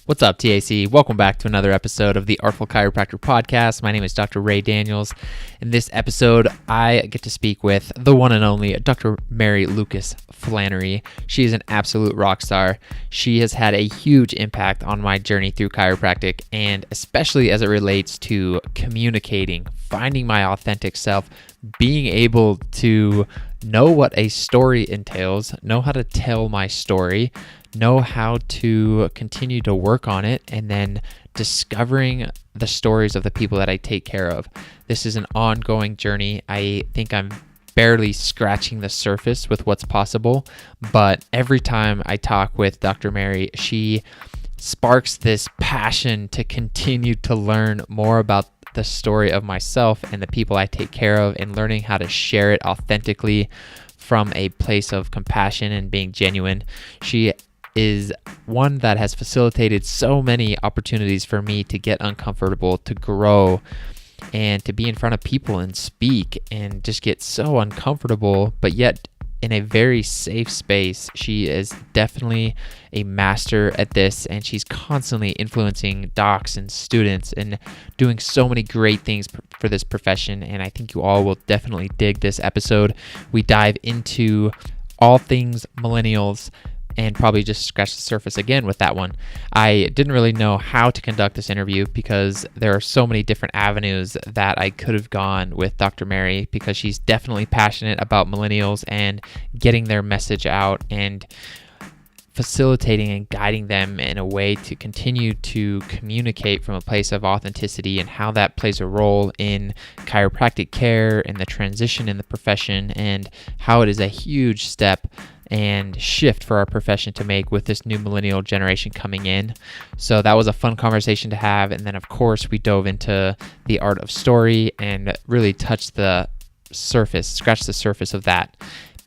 What's up, TAC? Welcome back to another episode of the Artful Chiropractor Podcast. My name is Dr. Ray Daniels. In this episode, I get to speak with the one and only Dr. Mary Lucus-Flannery. She is an absolute rock star. She has had a huge impact on my journey through chiropractic, and especially as it relates to communicating, finding my authentic self, being able to know what a story entails, know how to tell my story, know how to continue to work on it, and then discovering the stories of the people that I take care of. This is an ongoing journey. I think I'm barely scratching the surface with what's possible, but every time I talk with Dr. Mary, she sparks this passion to continue to learn more about the story of myself and the people I take care of, and learning how to share it authentically from a place of compassion and being genuine. She is one that has facilitated so many opportunities for me to get uncomfortable, to grow, and to be in front of people and speak and just get so uncomfortable, but yet in a very safe space. She is definitely a master at this, and she's constantly influencing docs and students and doing so many great things for this profession, and I think you all will definitely dig this episode. We dive into all things millennials, and probably just scratch the surface again with that one. I didn't really know how to conduct this interview because there are so many different avenues that I could have gone with Dr. Mary, because she's definitely passionate about millennials and getting their message out and facilitating and guiding them in a way to continue to communicate from a place of authenticity, and how that plays a role in chiropractic care and the transition in the profession, and how it is a huge step and shift for our profession to make with this new millennial generation coming in. So that was a fun conversation to have. And then of course we dove into the art of story and really touched the surface, scratched the surface of that.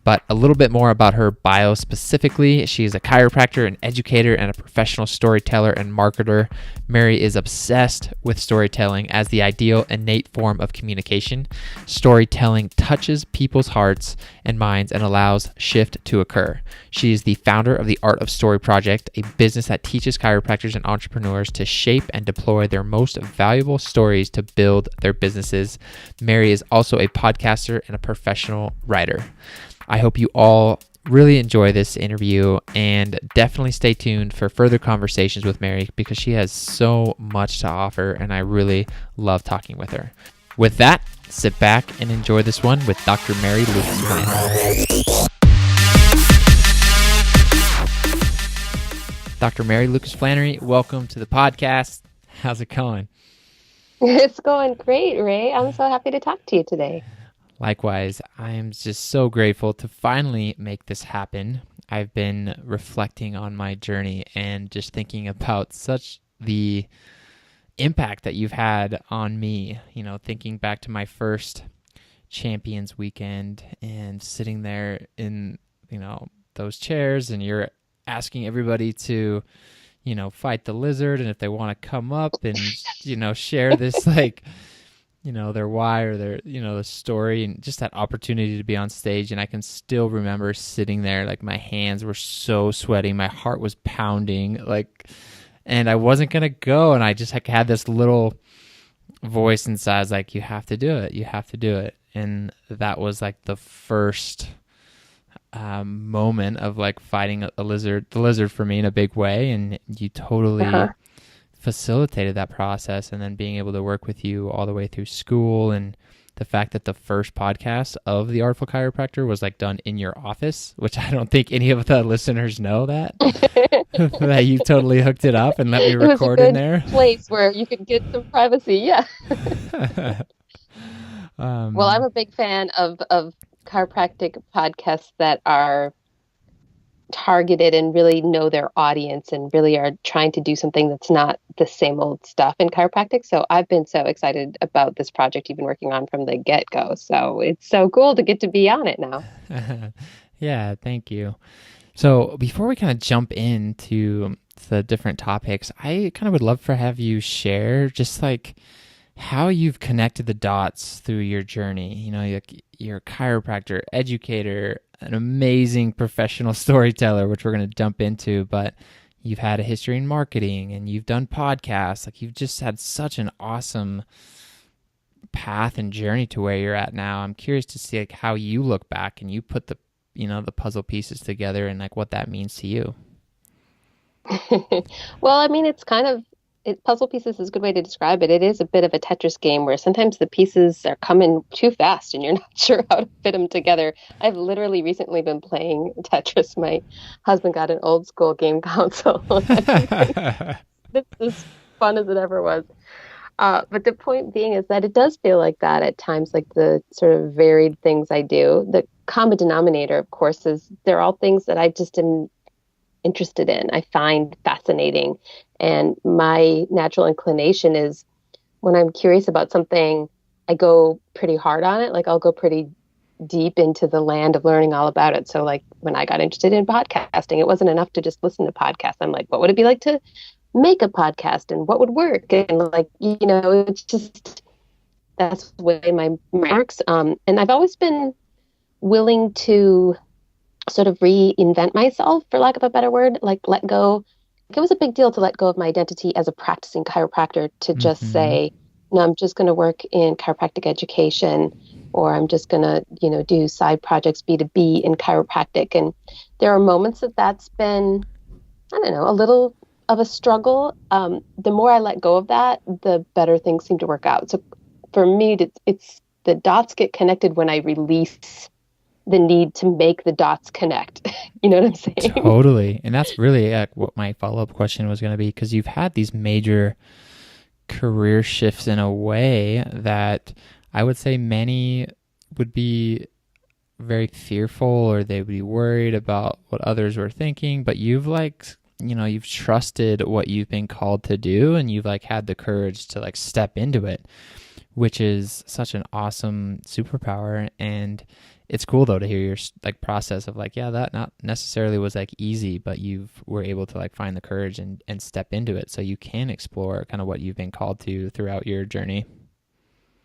But a little bit more about her bio specifically. She is a chiropractor, an educator, and a professional storyteller and marketer. Mary is obsessed with storytelling as the ideal innate form of communication. Storytelling touches people's hearts and minds and allows shift to occur. She is the founder of the Art of Story Project, a business that teaches chiropractors and entrepreneurs to shape and deploy their most valuable stories to build their businesses. Mary is also a podcaster and a professional writer. I hope you all really enjoy this interview, and definitely stay tuned for further conversations with Mary, because she has so much to offer and I really love talking with her. With that, sit back and enjoy this one with Dr. Mary Lucus-Flannery. Dr. Mary Lucus-Flannery, welcome to the podcast. How's it going? It's going great, Ray. I'm so happy to talk to you today. Likewise, I am just so grateful to finally make this happen. I've been reflecting on my journey and just thinking about such the impact that you've had on me, thinking back to my first Champions weekend and sitting there in, those chairs, and you're asking everybody to, fight the lizard, and if they want to come up and, share this their why or their, the story, and just that opportunity to be on stage. And I can still remember sitting there, like my hands were so sweaty, my heart was pounding, and I wasn't going to go. And I just had this little voice inside, like, you have to do it. You have to do it. And that was like the first moment of fighting the lizard for me in a big way. And you totally facilitated that process, and then being able to work with you all the way through school, and the fact that the first podcast of the Artful Chiropractor was done in your office, which I don't think any of the listeners know that that you totally hooked it up and let me record in there. Place where you could get some privacy. Yeah. Well, I'm a big fan of chiropractic podcasts that are targeted and really know their audience and really are trying to do something that's not the same old stuff in chiropractic. So I've been so excited about this project you've been working on from the get-go. So it's so cool to get to be on it now. Yeah, thank you. So before we kind of jump into the different topics, I kind of would love to have you share just how you've connected the dots through your journey. You're a chiropractor, educator, an amazing professional storyteller, which we're going to jump into, but you've had a history in marketing, and you've done podcasts. Like, you've just had such an awesome path and journey to where you're at now. I'm curious to see like how you look back and you put the, the puzzle pieces together and like what that means to you. Well, I mean, puzzle pieces is a good way to describe it. It is a bit of a Tetris game where sometimes the pieces are coming too fast and you're not sure how to fit them together. I've literally recently been playing Tetris. My husband got an old school game console. It's as fun as it ever was. But the point being is that it does feel like that at times, like the sort of varied things I do. The common denominator, of course, is they're all things that I just am interested in, I find fascinating. And my natural inclination is when I'm curious about something, I go pretty hard on it. Like I'll go pretty deep into the land of learning all about it. So like when I got interested in podcasting, it wasn't enough to just listen to podcasts. I'm like, what would it be like to make a podcast and what would work? And like, it's just, that's the way my works. And I've always been willing to sort of reinvent myself, for lack of a better word, like let go. It was a big deal to let go of my identity as a practicing chiropractor to just say, no, I'm just going to work in chiropractic education, or I'm just going to, do side projects B2B in chiropractic. And there are moments that's been, I don't know, a little of a struggle. The more I let go of that, the better things seem to work out. So for me, it's the dots get connected when I release the need to make the dots connect. You know what I'm saying? Totally. And that's really what my follow-up question was going to be, because you've had these major career shifts in a way that I would say many would be very fearful, or they would be worried about what others were thinking. But you've you've trusted what you've been called to do, and you've had the courage to step into it, which is such an awesome superpower. And it's cool though to hear your process of that not necessarily was easy, but you were able to find the courage and step into it so you can explore kind of what you've been called to throughout your journey.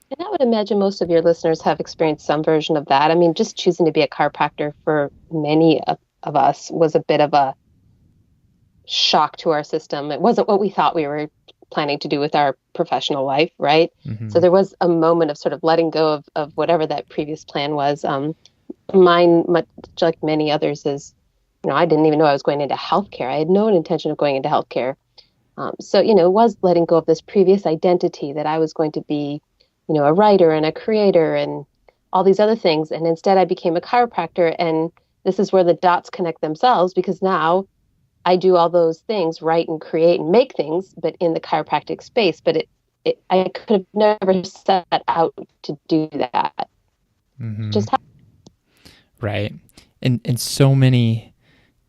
And I would imagine most of your listeners have experienced some version of that. I mean, just choosing to be a chiropractor for many of us was a bit of a shock to our system. It wasn't what we thought we were planning to do with our professional life, right? Mm-hmm. So there was a moment of sort of letting go of whatever that previous plan was. Mine, much like many others, is, I didn't even know I was going into healthcare. I had no intention of going into healthcare. So, it was letting go of this previous identity that I was going to be, a writer and a creator and all these other things. And instead I became a chiropractor, and this is where the dots connect themselves, because now I do all those things, write and create and make things, but in the chiropractic space. But I could have never set out to do that. Mm-hmm. Right. And so many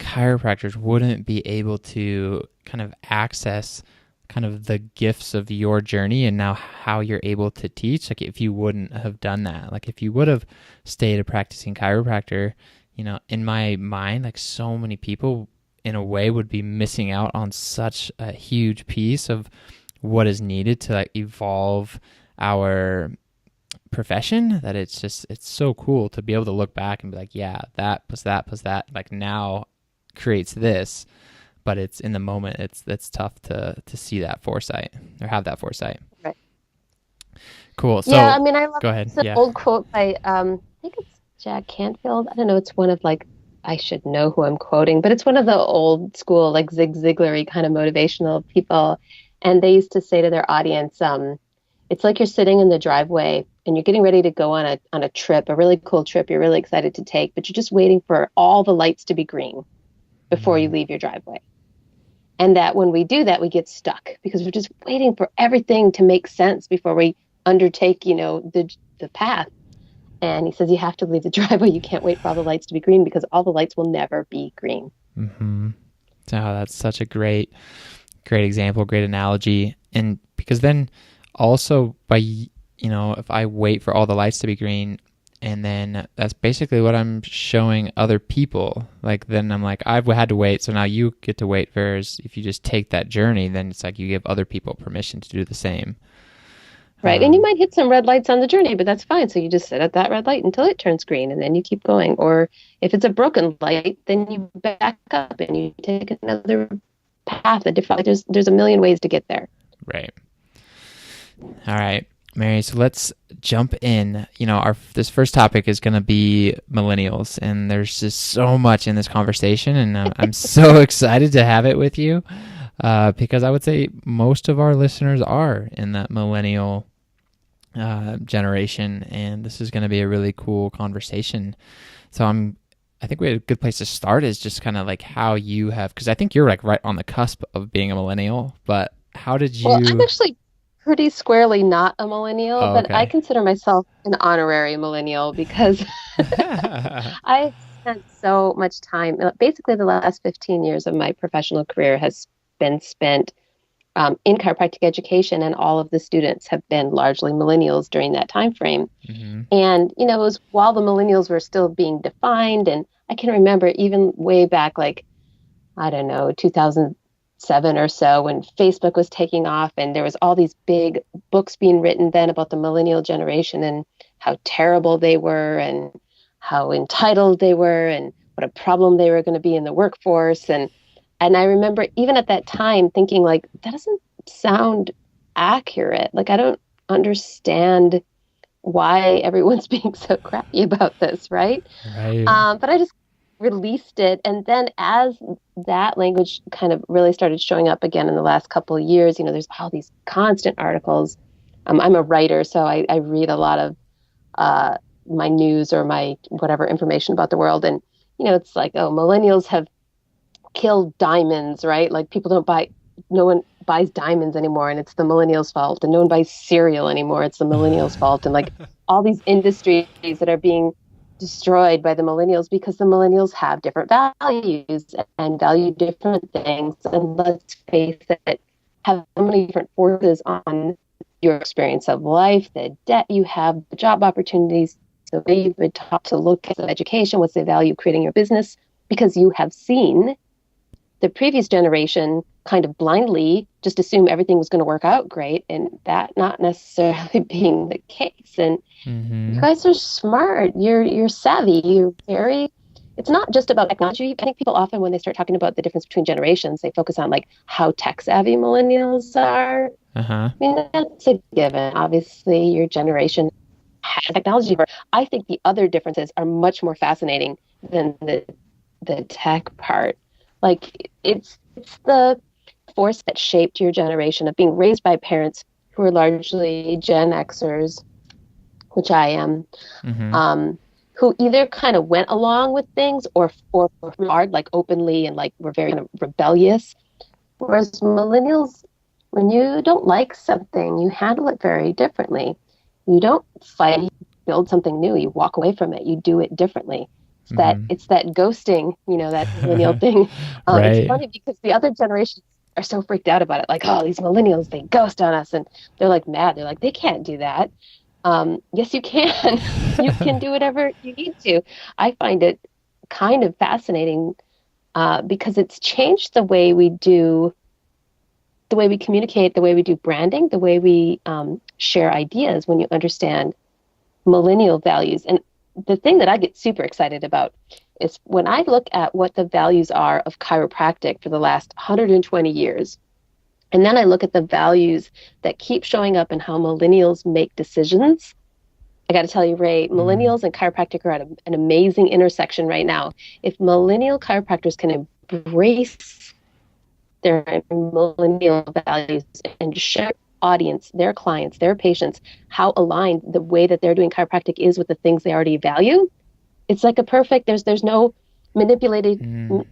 chiropractors wouldn't be able to kind of access kind of the gifts of your journey and now how you're able to teach. If you wouldn't have done that, if you would have stayed a practicing chiropractor, in my mind, so many people in a way would be missing out on such a huge piece of what is needed to evolve our profession, that it's so cool to be able to look back and be yeah, that plus that plus that now creates this. But it's in the moment, it's tough to see that foresight or have that foresight. Right. Cool. So yeah, I mean, I love go ahead. It's an old quote by I think it's Jack Canfield. I don't know. It's one of I should know who I'm quoting, but it's one of the old school, Zig Ziglar-y kind of motivational people. And they used to say to their audience, it's like you're sitting in the driveway and you're getting ready to go on a trip, a really cool trip you're really excited to take, but you're just waiting for all the lights to be green before you leave your driveway. And that when we do that, we get stuck because we're just waiting for everything to make sense before we undertake, the path. And he says, you have to leave the driveway. You can't wait for all the lights to be green, because all the lights will never be green. Mm-hmm. So that's such a great example, great analogy. And because then also by, if I wait for all the lights to be green, and then that's basically what I'm showing other people. Then I'm I've had to wait, so now you get to wait. Whereas if you just take that journey, then it's you give other people permission to do the same. Right. And you might hit some red lights on the journey, but that's fine. So you just sit at that red light until it turns green, and then you keep going. Or if it's a broken light, then you back up and you take another path, like there's a million ways to get there. Right. All right, Mary. So let's jump in. This first topic is going to be millennials, and there's just so much in this conversation, and I'm so excited to have it with you, because I would say most of our listeners are in that millennial generation, and this is going to be a really cool conversation. So I think a good place to start is just kind of like how you have, because I think you're like right on the cusp of being a millennial, but how did you? Well, I'm actually pretty squarely not a millennial, Oh, but I okay. consider myself an honorary millennial because I spent so much time, basically the last 15 years of my professional career has been spent in chiropractic education, and all of the students have been largely millennials during that time frame. Mm-hmm. And, it was while the millennials were still being defined, and I can remember even way back, like, I don't know, 2007 or so, when Facebook was taking off, and there was all these big books being written then about the millennial generation and how terrible they were and how entitled they were and what a problem they were going to be in the workforce. And I remember even at that time thinking, like, that doesn't sound accurate. Like, I don't understand why everyone's being so crappy about this, right? Right. But I just released it. And then as that language kind of really started showing up again in the last couple of years, there's all these constant articles. I'm a writer, so I read a lot of my news or my whatever information about the world. And, it's like, oh, millennials have killed diamonds, right? Like no one buys diamonds anymore, and it's the millennials' fault. And no one buys cereal anymore, it's the millennials' fault. And like all these industries that are being destroyed by the millennials because the millennials have different values and value different things. And let's face it, have so many different forces on your experience of life, the debt you have, the job opportunities, the way you've been taught to look at education, what's the value of creating your business, because you have seen the previous generation kind of blindly just assume everything was going to work out great, and that not necessarily being the case. And Mm-hmm. you guys are smart. You're savvy. You're very. It's not just about technology. I think people often, when they start talking about the difference between generations, they focus on like how tech savvy millennials are. Uh-huh. I mean, that's a given. Obviously, your generation has technology. I think the other differences are much more fascinating than the tech part. Like it's the force that shaped your generation of being raised by parents who are largely Gen Xers, which I am, Mm-hmm. who either kind of went along with things or hard, like openly, and like were very kind of rebellious. Whereas millennials, when you don't like something, you handle it very differently. You don't fight, build something new. You walk away from it. You do it differently. It's that ghosting, that millennial thing. It's Right. funny because the other generations are so freaked out about it. Like, oh, these millennials, they ghost on us, and they're like mad. They're like, they can't do that. Yes, you can. You can do whatever you need to. I find it kind of fascinating because it's changed the way we communicate, the way we do branding, the way we share ideas when you understand millennial values. And the thing that I get super excited about is when I look at what the values are of chiropractic for the last 120 years, and then I look at the values that keep showing up in how millennials make decisions. I got to tell you, Ray, millennials and chiropractic are at an amazing intersection right now. If millennial chiropractors can embrace their millennial values and show audience, their clients, their patients, how aligned the way that they're doing chiropractic is with the things they already value, it's like a perfect, there's no manipulation.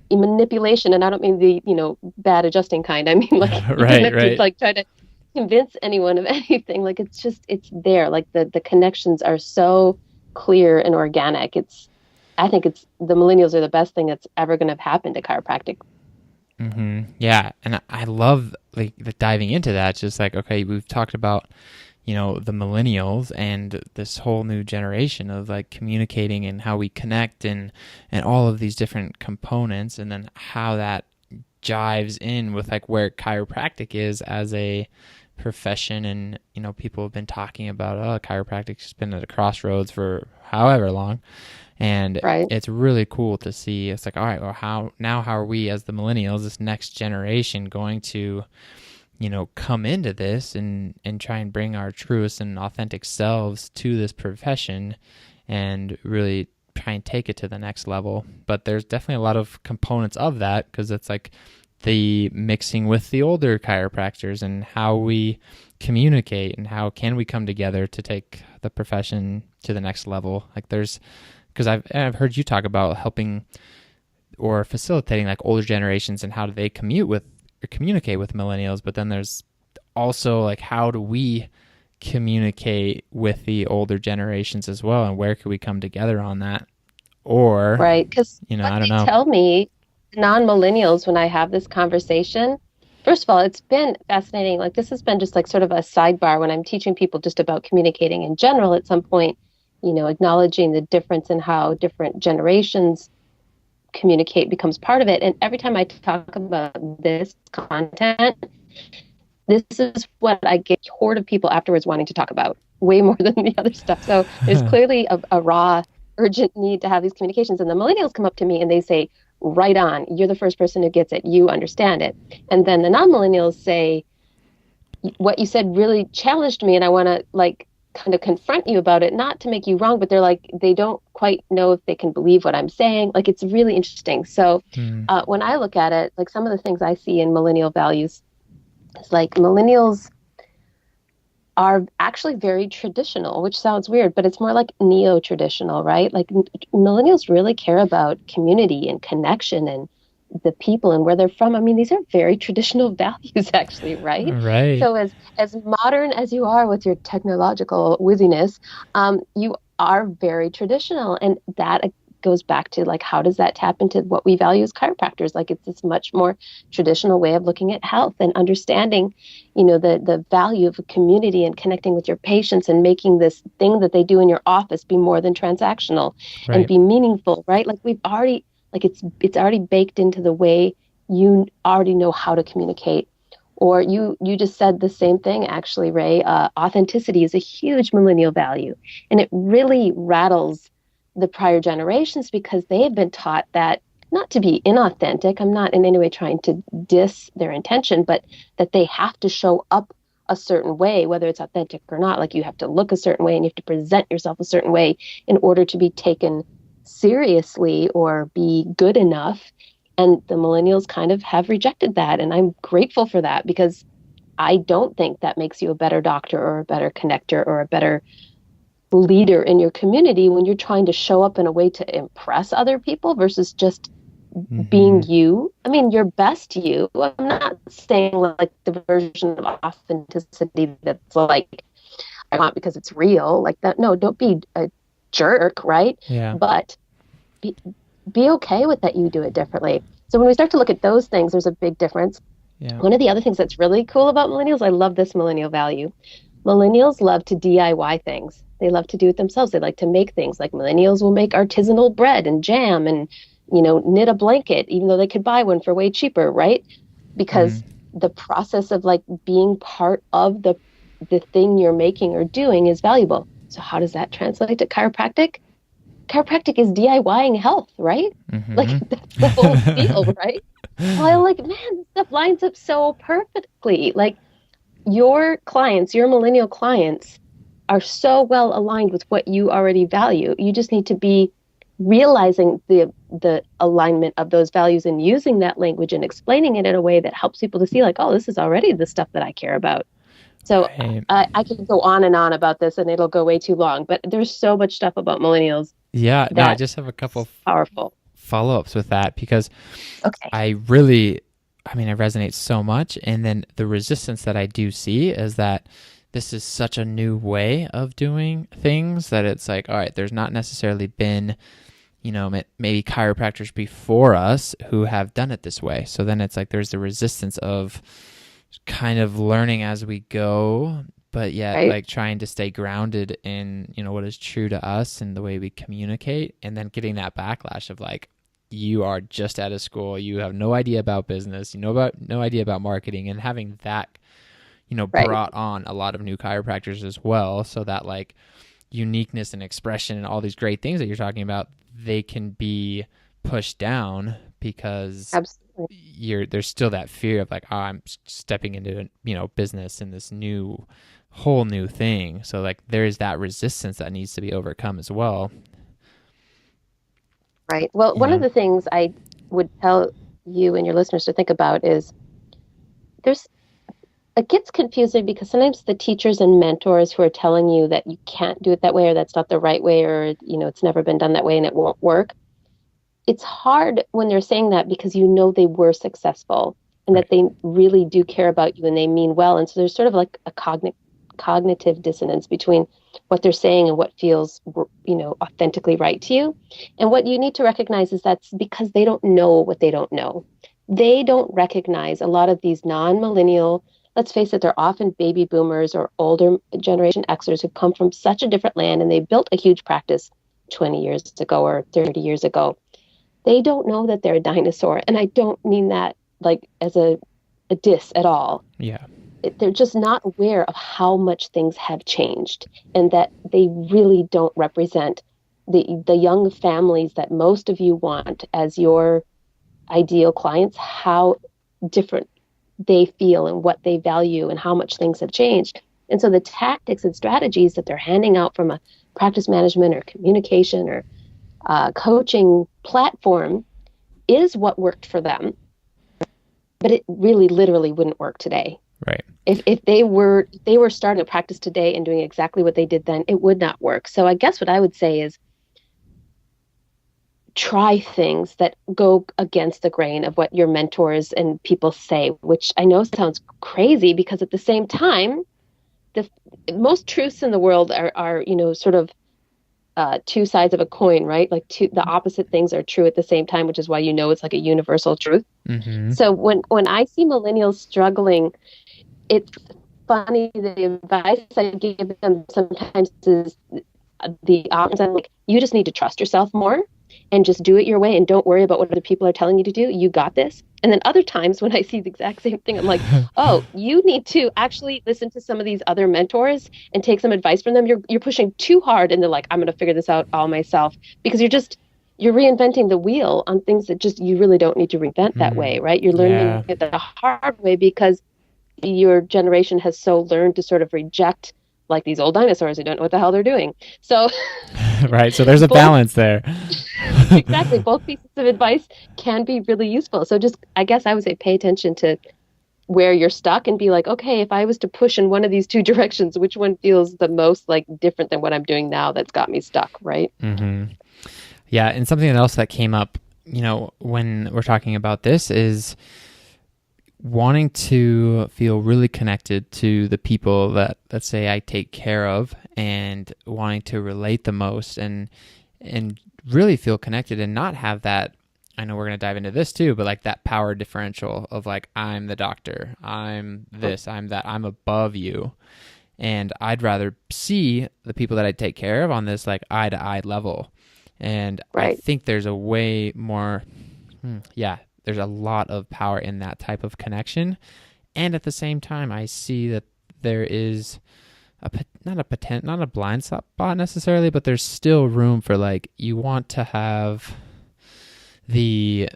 And I don't mean the, bad adjusting kind. I mean, like, you don't have to like try to convince anyone of anything. Like, it's there. Like the connections are so clear and organic. I think the millennials are the best thing that's ever going to happen to chiropractic. Mm-hmm. Yeah, and I love like diving into that. It's just like, okay, we've talked about, the millennials and this whole new generation of like communicating and how we connect and all of these different components, and then how that jives in with like where chiropractic is as a profession, and people have been talking about, chiropractic's been at a crossroads for however long, and Right. it's really cool to see. It's like, all right, well, how are we as the millennials, this next generation, going to come into this and try and bring our truest and authentic selves to this profession and really try and take it to the next level. But there's definitely a lot of components of that, because it's like the mixing with the older chiropractors and how we communicate and how can we come together to take the profession to the next level. Like because I've heard you talk about helping or facilitating like older generations and how do they communicate with millennials, but then there's also like, how do we communicate with the older generations as well, and where can we come together on that? Or Right. Because what I don't they know. tell me, non-millennials, when I have this conversation, first of all, it's been fascinating. Like this has been just like sort of a sidebar when I'm teaching people just about communicating in general at some point, acknowledging the difference in how different generations communicate becomes part of it. And every time I talk about this content, this is what I get a horde of people afterwards wanting to talk about way more than the other stuff. So there's clearly a raw, urgent need to have these communications. And the millennials come up to me and they say, right on, you're the first person who gets it. You understand it. And then the non-millennials say, what you said really challenged me, and I want to like kind of confront you about it, not to make you wrong, but they're like, they don't quite know if they can believe what I'm saying. Like, it's really interesting. So when I look at it, like some of the things I see in millennial values, it's like millennials are actually very traditional, which sounds weird, but it's more like neo-traditional, right? Like millennials really care about community and connection and the people and where they're from. I mean, these are very traditional values, actually, right? Right. So as modern as you are with your technological whizziness, you are very traditional, and that goes back to like, how does that tap into what we value as chiropractors? Like, it's this much more traditional way of looking at health and understanding, the value of a community and connecting with your patients and making this thing that they do in your office be more than transactional and be meaningful, right? Like we've already, like it's already baked into the way you already know how to communicate. Or you just said the same thing, actually, Ray. Authenticity is a huge millennial value, and it really rattles the prior generations because they have been taught that not to be inauthentic. I'm not in any way trying to diss their intention, but that they have to show up a certain way, whether it's authentic or not. Like you have to look a certain way and you have to present yourself a certain way in order to be taken seriously or be good enough. And the millennials kind of have rejected that. And I'm grateful for that, because I don't think that makes you a better doctor or a better connector or a better leader in your community when you're trying to show up in a way to impress other people versus just being you. I mean, your best you. I'm not saying like the version of authenticity that's like, I want because it's real, like that. No, don't be a jerk, right? Yeah. But be okay with that you do it differently. So when we start to look at those things, there's a big difference. Yeah. One of the other things that's really cool about millennials, I love this millennial value. Millennials love to DIY things. They love to do it themselves. They like to make things. Like millennials will make artisanal bread and jam and, knit a blanket, even though they could buy one for way cheaper, right? Because the process of like being part of the thing you're making or doing is valuable. So how does that translate to chiropractic? Chiropractic is DIYing health, right? Like that's the whole deal, right? Well, I'm like, man, this stuff lines up so perfectly. Like your clients, your millennial clients are so well aligned with what you already value. You just need to be realizing the alignment of those values and using that language and explaining it in a way that helps people to see like, oh, this is already the stuff that I care about. So I can go on and on about this and it'll go way too long, but there's so much stuff about millennials. Yeah, no, I just have a couple powerful follow-ups with that, because I resonate so much. And then the resistance that I do see is that this is such a new way of doing things that it's like, all right, there's not necessarily been, maybe chiropractors before us who have done it this way. So then it's like there's the resistance of kind of learning as we go, but yet like trying to stay grounded in, what is true to us and the way we communicate, and then getting that backlash of like, you are just out of school, you have no idea about business, no idea about marketing, and having that, Right. brought on a lot of new chiropractors as well. So that like uniqueness and expression and all these great things that you're talking about, they can be pushed down because Absolutely. there's still that fear of like, oh, I'm stepping into business in this whole new thing. So like there's that resistance that needs to be overcome as well. Right. Well, You one of know. the things I would tell you and your listeners to think about is there's it gets confusing because sometimes the teachers and mentors who are telling you that you can't do it that way or that's not the right way or it's never been done that way and it won't work. It's hard when they're saying that because they were successful and that Right. they really do care about you and they mean well. And so there's sort of like a cognitive dissonance between what they're saying and what feels, authentically right to you. And what you need to recognize is that's because they don't know what they don't know. They don't recognize a lot of these non-millennial, let's face it, they're often baby boomers or older generation Xers who come from such a different land and they built a huge practice 20 years ago or 30 years ago. They don't know that they're a dinosaur. And I don't mean that like as a diss at all. Yeah. They're just not aware of how much things have changed and that they really don't represent the young families that most of you want as your ideal clients, how different they feel and what they value and how much things have changed. And so the tactics and strategies that they're handing out from a practice management or communication or coaching platform is what worked for them, but it really literally wouldn't work today. Right. If they were starting a practice today and doing exactly what they did then, it would not work. So I guess what I would say is try things that go against the grain of what your mentors and people say, which I know sounds crazy because at the same time, the most truths in the world are sort of two sides of a coin, right? Like the opposite things are true at the same time, which is why it's like a universal truth. Mm-hmm. So when I see millennials struggling, it's funny, the advice I give them sometimes is the options. I'm like, you just need to trust yourself more and just do it your way and don't worry about what other people are telling you to do. You got this. And then other times when I see the exact same thing, I'm like, oh, you need to actually listen to some of these other mentors and take some advice from them. You're pushing too hard and they're like, I'm going to figure this out all myself because you're reinventing the wheel on things that just you really don't need to reinvent that way, right? You're learning Yeah. it the hard way because your generation has so learned to sort of reject like these old dinosaurs who don't know what the hell they're doing. So Right. So there's a both balance there. exactly both pieces of advice can be really useful. So just I guess I would say pay attention to where you're stuck and be like, okay, if I was to push in one of these two directions, which one feels the most like different than what I'm doing now that's got me stuck, right? Mm-hmm. Yeah. And something else that came up, when we're talking about this is wanting to feel really connected to the people that, let's say, I take care of and wanting to relate the most and really feel connected and not have that. I know we're going to dive into this too, but like that power differential of like, I'm the doctor, I'm this, I'm that, I'm above you. And I'd rather see the people that I take care of on this like eye to eye level. And I Right. think there's a way more, there's a lot of power in that type of connection. And at the same time, I see that there is not a blind spot necessarily, but there's still room for like, you want to have the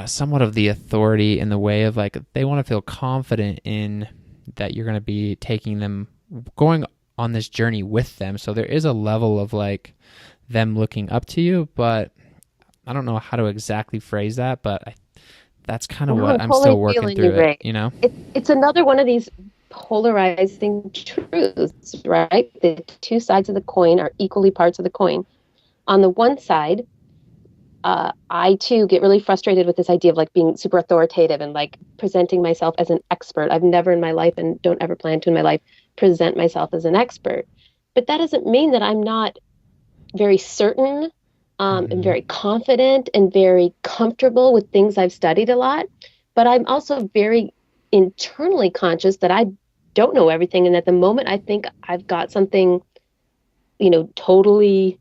somewhat of the authority in the way of like, they want to feel confident in that you're going to be taking them, going on this journey with them. So there is a level of like them looking up to you, but I don't know how to exactly phrase that, but that's kind of No, what I'm I'm totally still working feeling you, through it, Ray. you know? It's another one of these polarizing truths, right? The two sides of the coin are equally parts of the coin. On the one side, I too get really frustrated with this idea of like being super authoritative and like presenting myself as an expert. I've never in my life and don't ever plan to in my life present myself as an expert. But that doesn't mean that I'm not very certain and Mm-hmm. very confident and very comfortable with things I've studied a lot. But I'm also very internally conscious that I don't know everything. And at the moment I think I've got something, totally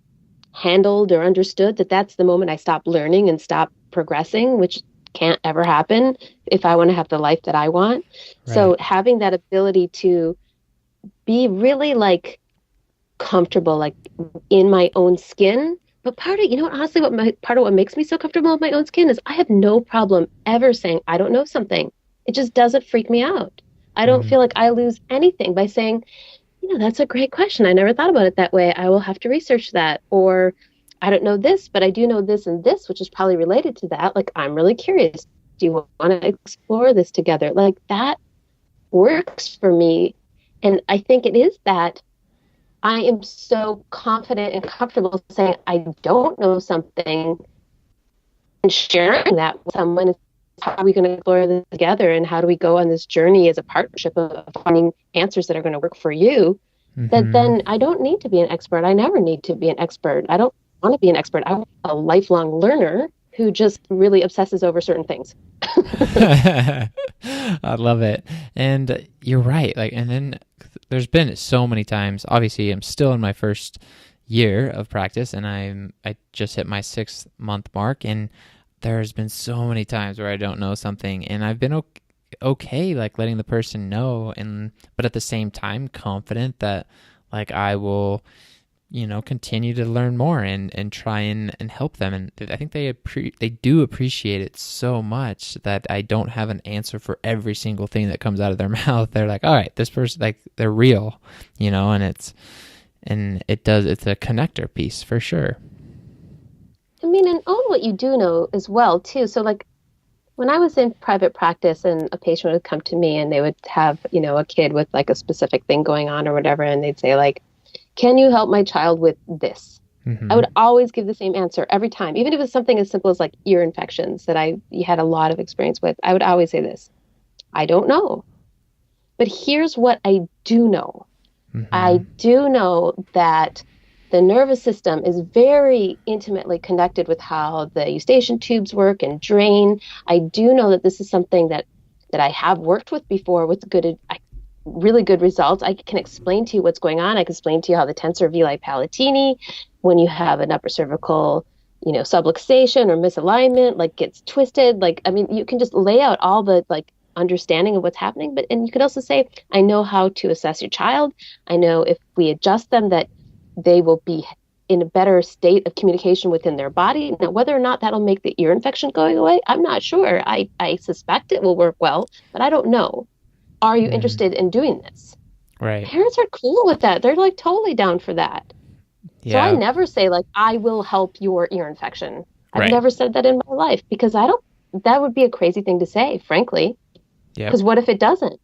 handled or understood, that's the moment I stop learning and stop progressing, which can't ever happen if I want to have the life that I want. Right. So having that ability to be really like comfortable, like in my own skin. But part of, honestly, part of what makes me so comfortable in my own skin is I have no problem ever saying I don't know something. It just doesn't freak me out. I don't Mm. feel like I lose anything by saying, that's a great question. I never thought about it that way. I will have to research that. Or I don't know this, but I do know this and this, which is probably related to that. Like, I'm really curious. Do you want to explore this together? Like, that works for me. And I think it is that I am so confident and comfortable saying I don't know something and sharing that with someone. Is how are we going to explore this together, and how do we go on this journey as a partnership of finding answers that are going to work for you? That Hmm. then I don't need to be an expert. I never need to be an expert. I don't want to be an expert. I want a lifelong learner who just really obsesses over certain things. I love it. And you're right. Like, and then there's been so many times. Obviously, I'm still in my first year of practice, and I just hit my 6 month mark, and there's been so many times where I don't know something, and I've been okay, like letting the person know, and but at the same time, confident that like I will continue to learn more and try and help them. And I think they do appreciate it so much that I don't have an answer for every single thing that comes out of their mouth. They're like, all right, this person, like, they're real, and it's a connector piece for sure. I mean, and own what you do know as well, too. So, like, when I was in private practice and a patient would come to me and they would have, a kid with like a specific thing going on or whatever, and they'd say, like, can you help my child with this? I Mm-hmm. would always give the same answer every time, even if it was something as simple as like ear infections that I had a lot of experience with. I would always say this: I don't know, but here's what I do know. Mm-hmm. I do know that the nervous system is very intimately connected with how the eustachian tubes work and drain. I do know that this is something that I have worked with before with really good results. I can explain to you what's going on. I can explain to you how the tensor veli palatini, when you have an upper cervical, subluxation or misalignment, like gets twisted. Like, I mean, you can just lay out all the like understanding of what's happening. And you could also say, I know how to assess your child. I know if we adjust them that they will be in a better state of communication within their body. Now, whether or not that'll make the ear infection going away, I'm not sure. I suspect it will work well, but I don't know. Are you Mm. interested in doing this? Right. Parents are cool with that. They're like totally down for that. So I Yeah. never say like, I will help your ear infection. I've Right. never said that in my life because I don't, that would be a crazy thing to say, frankly. Yep. Because what if it doesn't?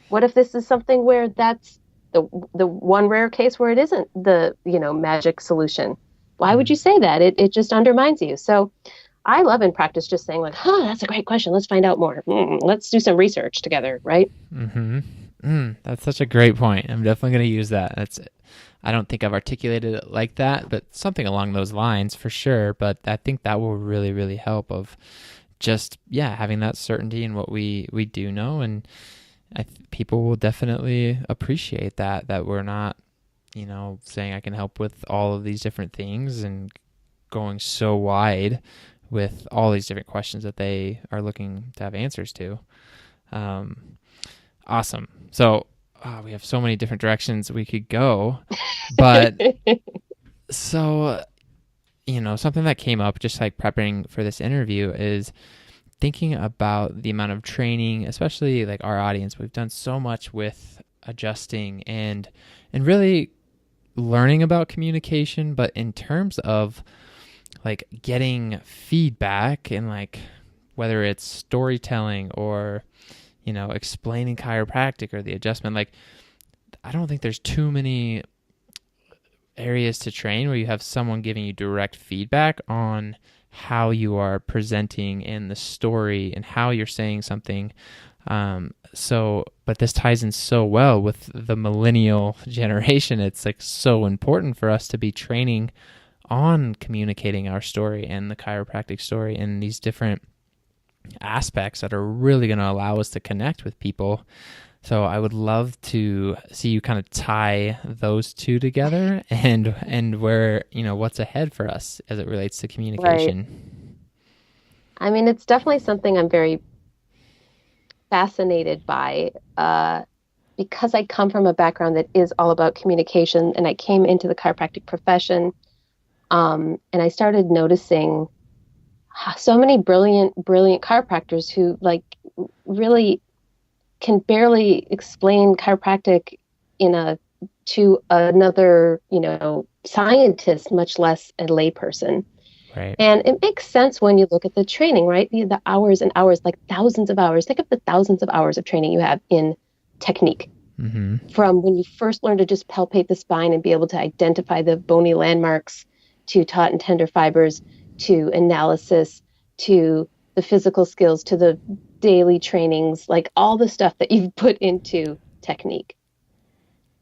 What if this is something where that's the one rare case where it isn't the, magic solution? Why would Mm. you say that? It just undermines you. So I love in practice just saying like, that's a great question. Let's find out more. Let's do some research together, right? Mm-hmm. That's such a great point. I'm definitely going to use that. I don't think I've articulated it like that, but something along those lines for sure. But I think that will really, really help of just, yeah, having that certainty in what we do know. And people will definitely appreciate that we're not, saying I can help with all of these different things and going so wide with all these different questions that they are looking to have answers to. Um, Awesome. So we have so many different directions we could go, but so something that came up just like prepping for this interview is thinking about the amount of training, especially like our audience. We've done so much with adjusting and really learning about communication, but in terms of like getting feedback and like whether it's storytelling or explaining chiropractic or the adjustment, like I don't think there's too many areas to train where you have someone giving you direct feedback on how you are presenting in the story and how you're saying something. But this ties in so well with the millennial generation. It's like so important for us to be training on communicating our story and the chiropractic story in these different aspects that are really going to allow us to connect with people. So I would love to see you kind of tie those two together and where, what's ahead for us as it relates to Right. communication. I mean, it's definitely something I'm very fascinated by because I come from a background that is all about communication, and I came into the chiropractic profession, and I started noticing so many brilliant chiropractors who like really can barely explain chiropractic in a to another, scientist, much less a layperson. Right. And it makes sense when you look at the training, right? The hours and hours, like thousands of hours. Think of the thousands of hours of training you have in technique Mm-hmm. from when you first learn to just palpate the spine and be able to identify the bony landmarks to taut and tender fibers to analysis to the physical skills to the daily trainings, like all the stuff that you've put into technique.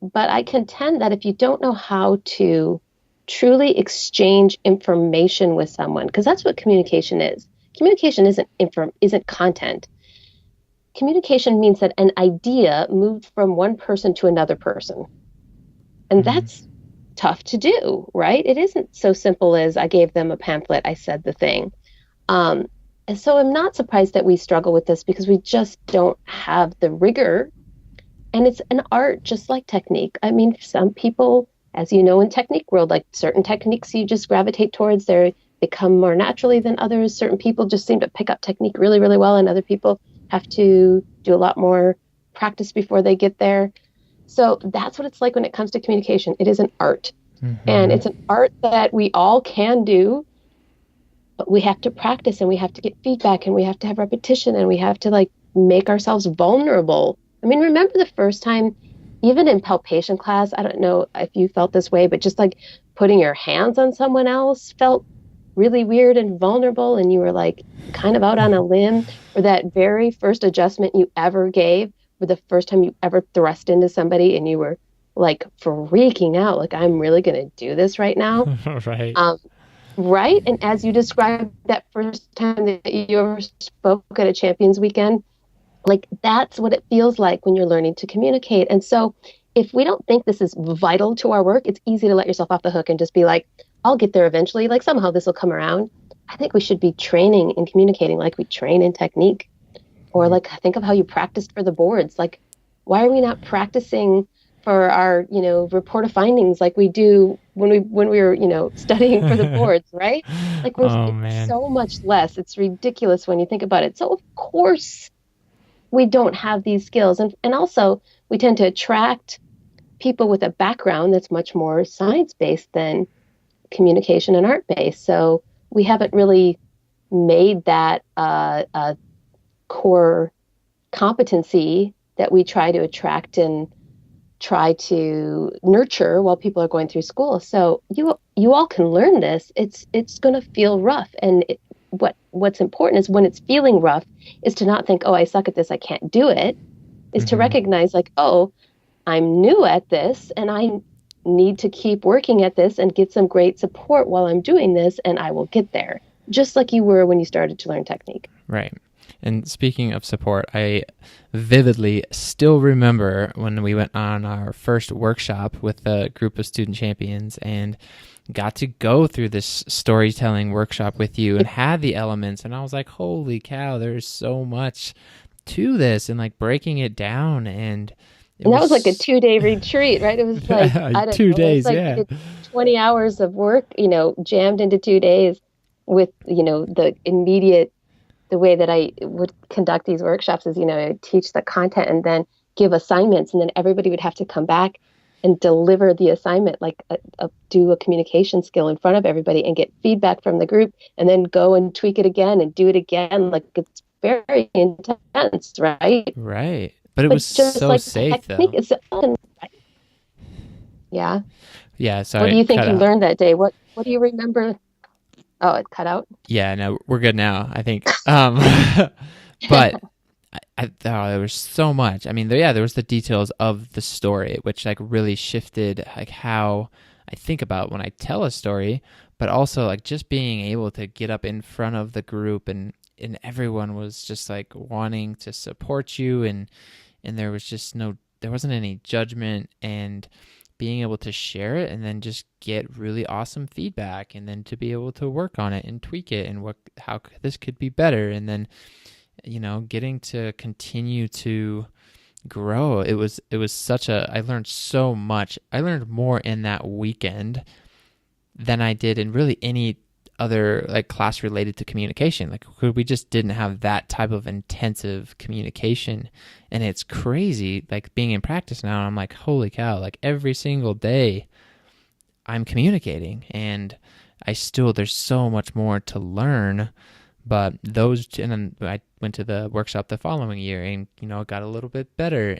But I contend that if you don't know how to truly exchange information with someone, because that's what communication is. Communication isn't content. Communication means that an idea moved from one person to another person. And Mm-hmm. that's tough to do, right? It isn't so simple as I gave them a pamphlet, I said the thing. Um, and so I'm not surprised that we struggle with this because we just don't have the rigor. And it's an art just like technique. I mean, some people, as you know, in technique world, like certain techniques you just gravitate towards, they come more naturally than others. Certain people just seem to pick up technique really, really well, and other people have to do a lot more practice before they get there. So that's what it's like when it comes to communication. It is an art. And Mm-hmm. it's an art that we all can do, but we have to practice and we have to get feedback and we have to have repetition and we have to like make ourselves vulnerable. I mean, remember the first time, even in palpation class, I don't know if you felt this way, but just like putting your hands on someone else felt really weird and vulnerable, and you were like kind of out on a limb, or that very first adjustment you ever gave, or the first time you ever thrust into somebody and you were like freaking out, like I'm really going to do this right now. Right. Um, Right. And as you described that first time that you ever spoke at a champions weekend, like that's what it feels like when you're learning to communicate. And so if we don't think this is vital to our work, it's easy to let yourself off the hook and just be like, I'll get there eventually. Like somehow this will come around. I think we should be training and communicating like we train in technique. Or like think of how you practiced for the boards. Like, why are we not practicing for our, report of findings like we do when we were, studying for the boards, right? Like Oh it's man. so much less. It's ridiculous when you think about it. So of course we don't have these skills. And also we tend to attract people with a background that's much more science-based than communication and art-based. So we haven't really made that a core competency that we try to attract and try to nurture while people are going through school. So you all can learn this. It's going to feel rough, and what's important is when it's feeling rough is to not think, oh, I suck at this, I can't do it. Is to Mm-hmm. recognize like, oh, I'm new at this, and I need to keep working at this and get some great support while I'm doing this, and I will get there. Just like you were when you started to learn technique. Right. And speaking of support, I vividly still remember when we went on our first workshop with a group of student champions and got to go through this storytelling workshop with you and had the elements. And I was like, holy cow, there's so much to this and like breaking it down. And it And that was like a was 2-day retreat, right? It was like, I don't two know, it was days. like we Yeah. did 20 hours of work, jammed into 2 days with, the way that I would conduct these workshops is, I teach the content and then give assignments, and then everybody would have to come back and deliver the assignment, like do a communication skill in front of everybody and get feedback from the group, and then go and tweak it again and do it again. Like it's very intense, right? Right. But it was But just so like safe technique, though. yeah. Yeah. What do Sorry, you think cut you out. learned that day? What do you remember? Oh, it cut out. Yeah, no, we're good now, I think. But I thought there was so much. I mean, there was the details of the story, which like really shifted like how I think about when I tell a story, but also like just being able to get up in front of the group and everyone was just like wanting to support you and there was just no there wasn't any judgment and being able to share it and then just get really awesome feedback, and then to be able to work on it and tweak it and how this could be better, and then getting to continue to grow. It was I learned so much. I learned more in that weekend than I did in really any other like class related to communication. Like we just didn't have that type of intensive communication. And it's crazy, like being in practice now, I'm like, holy cow, like every single day I'm communicating, and there's so much more to learn. But and then I went to the workshop the following year, and it got a little bit better.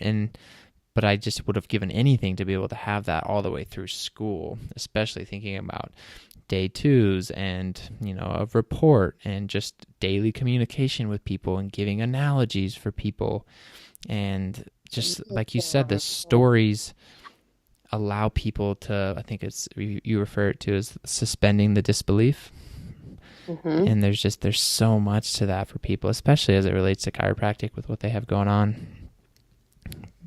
But I just would have given anything to be able to have that all the way through school, especially thinking about day twos and a report and just daily communication with people and giving analogies for people, and just like you said, the stories allow people to, I think you refer it to as suspending the disbelief. Mm-hmm. And there's so much to that for people, especially as it relates to chiropractic with what they have going on.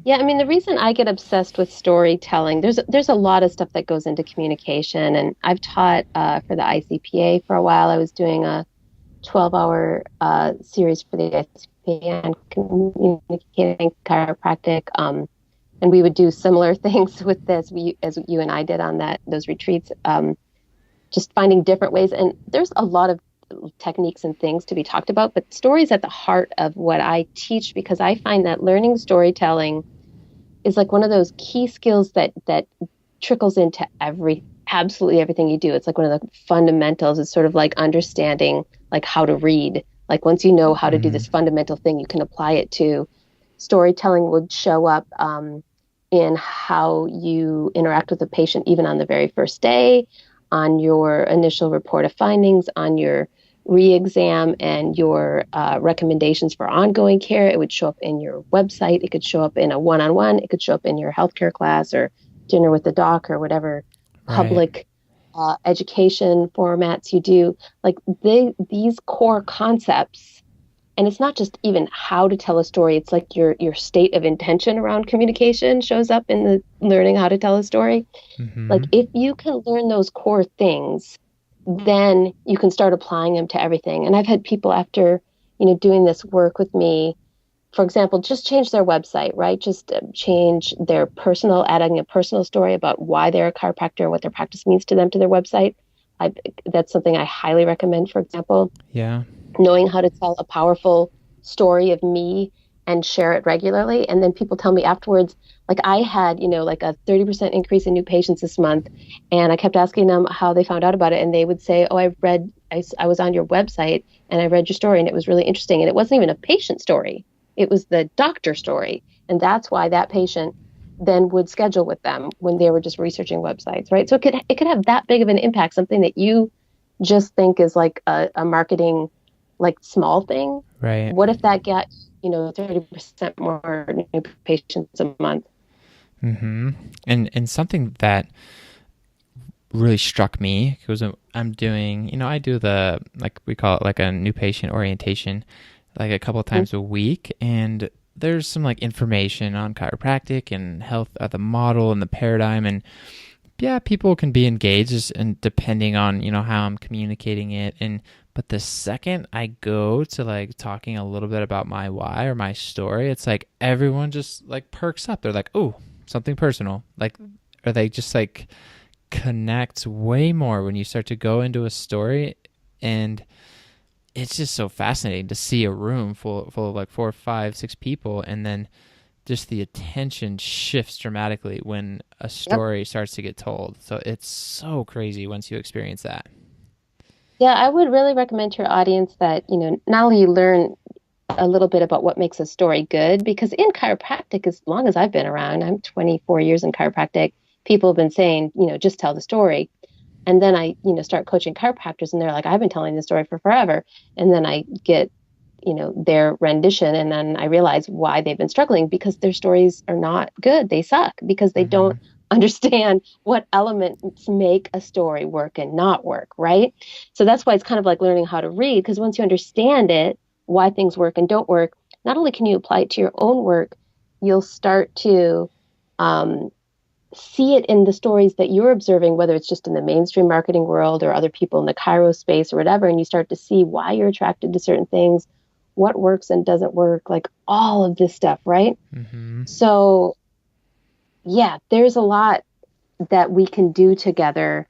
Yeah, I mean, the reason I get obsessed with storytelling, there's a lot of stuff that goes into communication, and I've taught for the ICPA for a while. I was doing a 12-hour series for the ICPA on communicating chiropractic, and we would do similar things with this, as you and I did on those retreats. Just finding different ways. And there's a lot of techniques and things to be talked about, but stories at the heart of what I teach, because I find that learning storytelling is like one of those key skills that trickles into absolutely everything you do. It's like one of the fundamentals. It's sort of like understanding like how to read. Like once you know how to do this fundamental thing, you can apply it to storytelling. Would show up in how you interact with the patient, even on the very first day, on your initial report of findings, on your re-exam, and your recommendations for ongoing care. It would show up in your website. It could show up in a one-on-one. It could show up in your healthcare class or dinner with the doc or whatever public education formats you do. Like these core concepts. And it's not just even how to tell a story. It's like your state of intention around communication shows up in the learning how to tell a story. Mm-hmm. Like if you can learn those core things, then you can start applying them to everything. And I've had people after, doing this work with me, for example, just change their website, right? Just change adding a personal story about why they're a chiropractor and what their practice means to them to their website. That's something I highly recommend, for example. Yeah. Knowing how to tell a powerful story of me and share it regularly. And then people tell me afterwards, like I had, like a 30% increase in new patients this month. And I kept asking them how they found out about it. And they would say, oh, I was on your website and I read your story and it was really interesting. And it wasn't even a patient story. It was the doctor story. And that's why that patient then would schedule with them when they were just researching websites, right? So it could have that big of an impact, something that you just think is like a marketing like small thing. Right. What if that got 30% more new patients a month? Mm-hmm. And something that really struck me was I'm doing, I do the, like we call it like a new patient orientation, like a couple of times a week, and there's some like information on chiropractic and health, the model and the paradigm, and yeah, people can be engaged and depending on how I'm communicating it. But the second I go to like talking a little bit about my why or my story, it's like everyone just like perks up. They're like, oh, something personal. Like, or they just like connect way more when you start to go into a story. And it's just so fascinating to see a room full of like 4, 5, 6 people, and then just the attention shifts dramatically when a story starts to get told. So it's so crazy once you experience that. Yeah, I would really recommend to your audience that, not only you learn a little bit about what makes a story good, because in chiropractic, as long as I've been around, I'm 24 years in chiropractic, people have been saying, just tell the story. And then I, start coaching chiropractors and they're like, I've been telling this story for forever. And then I get, their rendition. And then I realize why they've been struggling, because their stories are not good. They suck because they don't understand what elements make a story work and not work, right? So that's why it's kind of like learning how to read, because once you understand it, why things work and don't work, not only can you apply it to your own work, you'll start to see it in the stories that you're observing, whether it's just in the mainstream marketing world or other people in the Cairo space or whatever, and you start to see why you're attracted to certain things, what works and doesn't work, like all of this stuff, right? Mm-hmm. So, yeah, there's a lot that we can do together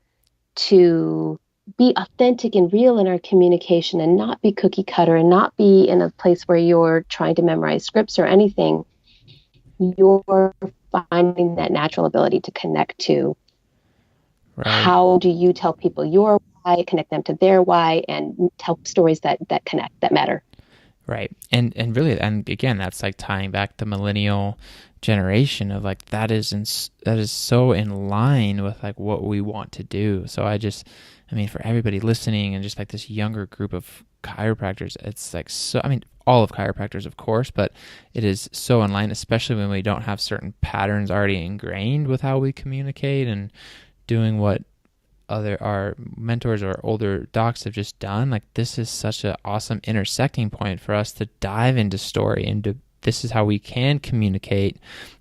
to be authentic and real in our communication and not be cookie cutter and not be in a place where you're trying to memorize scripts or anything. You're finding that natural ability to connect to Right. how do you tell people your why, connect them to their why, and tell stories that connect, that matter. Right. And really, and again, that's like tying back the millennial generation of like that is so in line with like what we want to do. So I mean, for everybody listening and just like this younger group of chiropractors, it's like so, I mean, all of chiropractors, of course, but it is so in line, especially when we don't have certain patterns already ingrained with how we communicate and doing what other our mentors or older docs have just done. Like this is such an awesome intersecting point for us to dive into story, and this is how we can communicate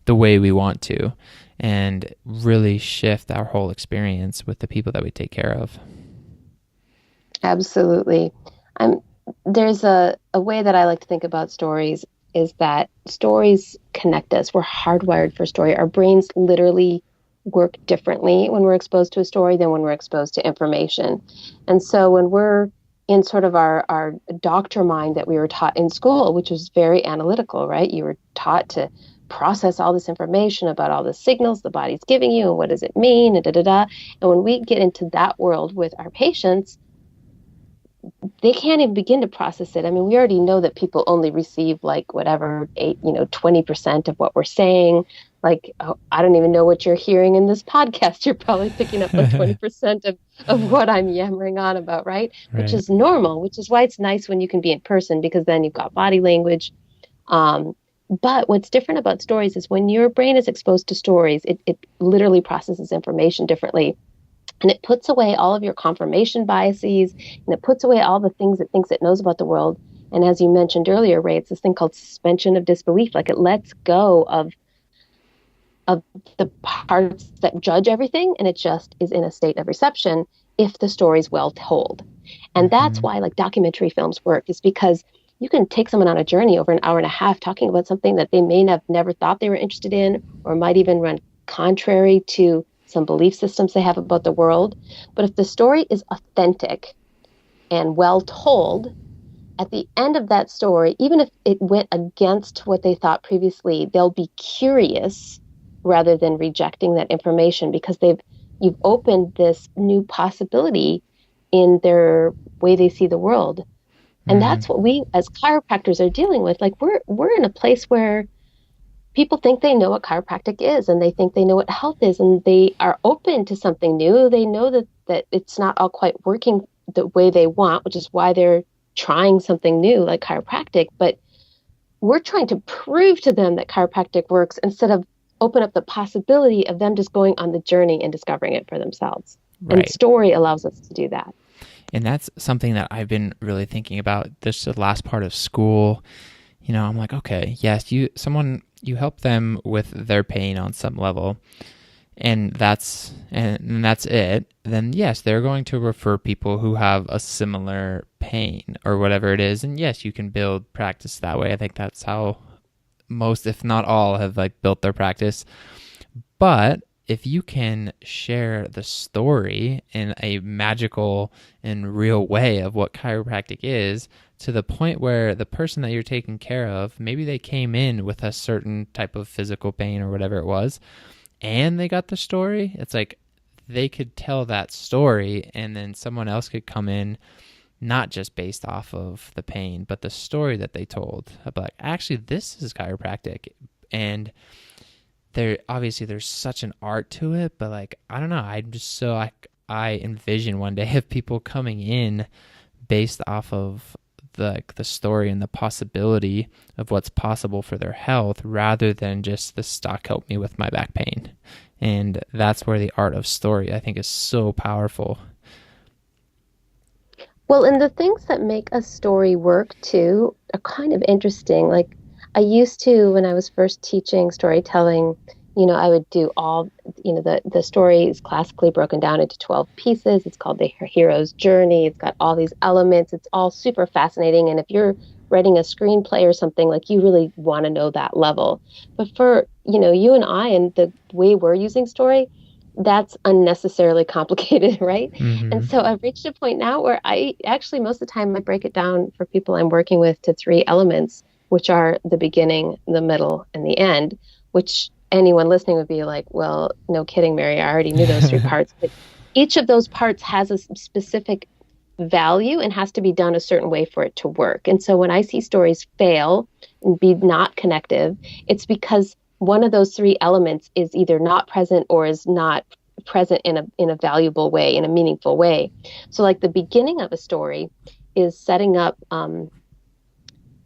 the way we want to and really shift our whole experience with the people that we take care of. Absolutely. I'm there's a way that I like to think about stories is that stories connect us. We're hardwired for story. Our brains literally work differently when we're exposed to a story than when we're exposed to information. And so when we're in sort of our doctor mind that we were taught in school, which was very analytical, right? You were taught to process all this information about all the signals the body's giving you and what does it mean, and da da da. And when we get into that world with our patients, they can't even begin to process it. I mean, we already know that people only receive like whatever, 20% of what we're saying. Like, oh, I don't even know what you're hearing in this podcast. You're probably picking up like 20% of what I'm yammering on about, right? Which Right. is normal, which is why it's nice when you can be in person because then you've got body language. Um, but what's different about stories is when your brain is exposed to stories, it literally processes information differently. And it puts away all of your confirmation biases and it puts away all the things it thinks it knows about the world. And as you mentioned earlier, Ray, it's this thing called suspension of disbelief. Like it lets go of the parts that judge everything and it just is in a state of reception if the story's well told. And that's Mm-hmm. why like documentary films work, is because you can take someone on a journey over an hour and a half talking about something that they may have never thought they were interested in or might even run contrary to some belief systems they have about the world. But if the story is authentic and well told, at the end of that story, even if it went against what they thought previously, they'll be curious rather than rejecting that information because you've opened this new possibility in their way they see the world. And Mm. that's what we as chiropractors are dealing with. Like we're in a place where people think they know what chiropractic is and they think they know what health is and they are open to something new. They know that it's not all quite working the way they want, which is why they're trying something new like chiropractic. But we're trying to prove to them that chiropractic works instead of open up the possibility of them just going on the journey and discovering it for themselves. And Right. story allows us to do that. And that's something that I've been really thinking about this the last part of school. I'm like, okay, yes, you help them with their pain on some level, and that's it. Then yes, they're going to refer people who have a similar pain or whatever it is. And yes, you can build practice that way. I think that's how most, if not all, have like built their practice. But if you can share the story in a magical and real way of what chiropractic is, to the point where the person that you're taking care of, maybe they came in with a certain type of physical pain or whatever it was, and they got the story, it's like they could tell that story and then someone else could come in not just based off of the pain, but the story that they told about, actually, this is chiropractic. And there's such an art to it, but like, I don't know, I'm just so I envision one day of people coming in based off of the story and the possibility of what's possible for their health rather than just the stock help me with my back pain. And that's where the art of story, I think, is so powerful. Well, and the things that make a story work too are kind of interesting. Like I used to, when I was first teaching storytelling, I would do all, the story is classically broken down into 12 pieces. It's called the hero's journey. It's got all these elements. It's all super fascinating. And if you're writing a screenplay or something, like you really want to know that level. But for, you and I and the way we're using story, that's unnecessarily complicated, right? And Mm-hmm. so I've reached a point now where I actually, most of the time, I break it down for people I'm working with to three elements, which are the beginning, the middle, and the end, which anyone listening would be like, well, no kidding, Mary, I already knew those three parts. But each of those parts has a specific value and has to be done a certain way for it to work. And so when I see stories fail and be not connective, it's because one of those three elements is either not present or is not present in a valuable way, in a meaningful way. So like the beginning of a story is setting up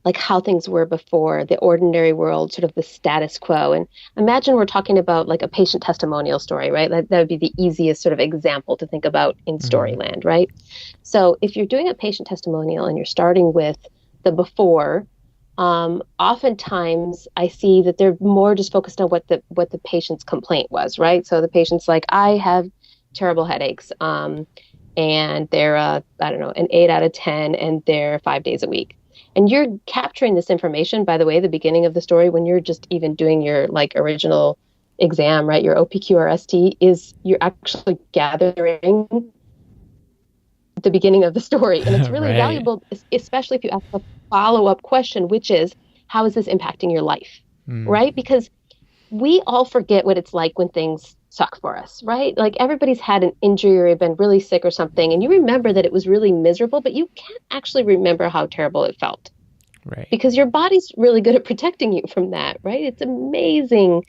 like how things were before, the ordinary world, sort of the status quo. And imagine we're talking about like a patient testimonial story, right? That would be the easiest sort of example to think about in Mm-hmm. Storyland, right? So if you're doing a patient testimonial and you're starting with the before, oftentimes I see that they're more just focused on what the patient's complaint was, right? So the patient's like, I have terrible headaches, and they're I don't know, an 8 out of 10, and they're 5 days a week. And you're capturing this information, by the way, the beginning of the story, when you're just even doing your like original exam, right? Your OPQRST is you're actually gathering the beginning of the story. And it's really Right. valuable, especially if you ask a follow-up question, which is, how is this impacting your life? Mm. Right? Because we all forget what it's like when things suck for us, right? Like everybody's had an injury or been really sick or something, and you remember that it was really miserable, but you can't actually remember how terrible it felt Right. because your body's really good at protecting you from that, right? It's amazing.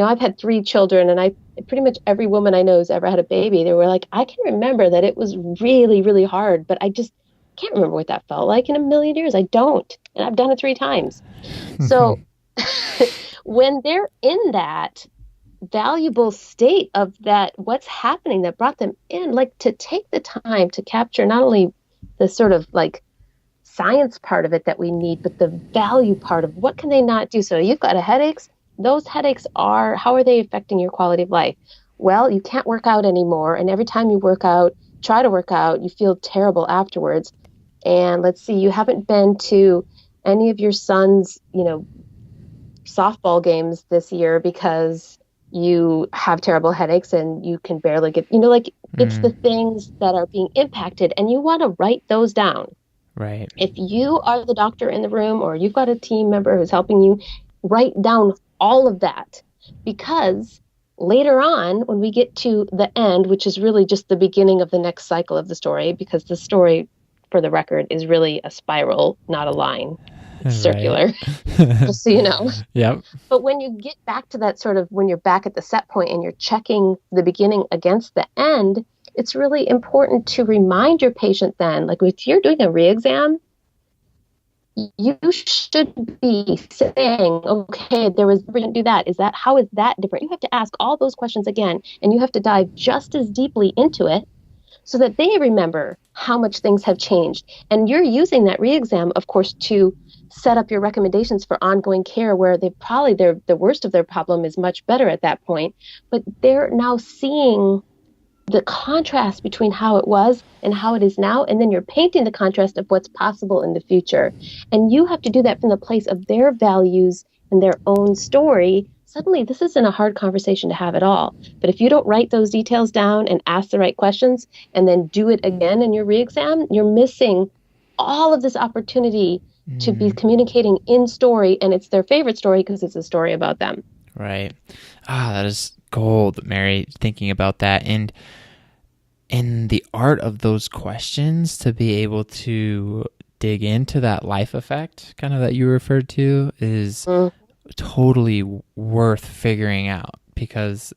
I've had 3 children, and I pretty much every woman I know who's ever had a baby, they were like, I can remember that it was really, really hard, but I just can't remember what that felt like in a million years. I don't. And I've done it 3 times. So when they're in that valuable state of that, what's happening that brought them in, like to take the time to capture not only the sort of like science part of it that we need, but the value part of what can they not do. So you've got a headaches. Those headaches are, how are they affecting your quality of life? Well, you can't work out anymore. And every time you work out, try to work out, you feel terrible afterwards. And let's see, you haven't been to any of your son's, softball games this year because you have terrible headaches and you can barely get, like it's the Mm. things that are being impacted, and you want to write those down. Right. If you are the doctor in the room or you've got a team member who's helping you, write down all of that, because later on, when we get to the end, which is really just the beginning of the next cycle of the story, because the story, for the record, is really a spiral, not a line. It's Right. circular, just so you know. Yep. But when you get back to that sort of, when you're back at the set point and you're checking the beginning against the end, it's really important to remind your patient then, like if you're doing a re-exam, you should be saying, okay, we didn't do that. How is that different? You have to ask all those questions again, and you have to dive just as deeply into it so that they remember how much things have changed. And you're using that re-exam, of course, to set up your recommendations for ongoing care, where the worst of their problem is much better at that point, but they're now seeing the contrast between how it was and how it is now, and then you're painting the contrast of what's possible in the future. And you have to do that from the place of their values and their own story. Suddenly, this isn't a hard conversation to have at all. But if you don't write those details down and ask the right questions and then do it again in your re-exam, you're missing all of this opportunity to be Mm. communicating in story, and it's their favorite story because it's a story about them. Right. Ah, that is gold, Mary, thinking about that. And the art of those questions to be able to dig into that life effect kind of that you referred to is Mm, totally worth figuring out, because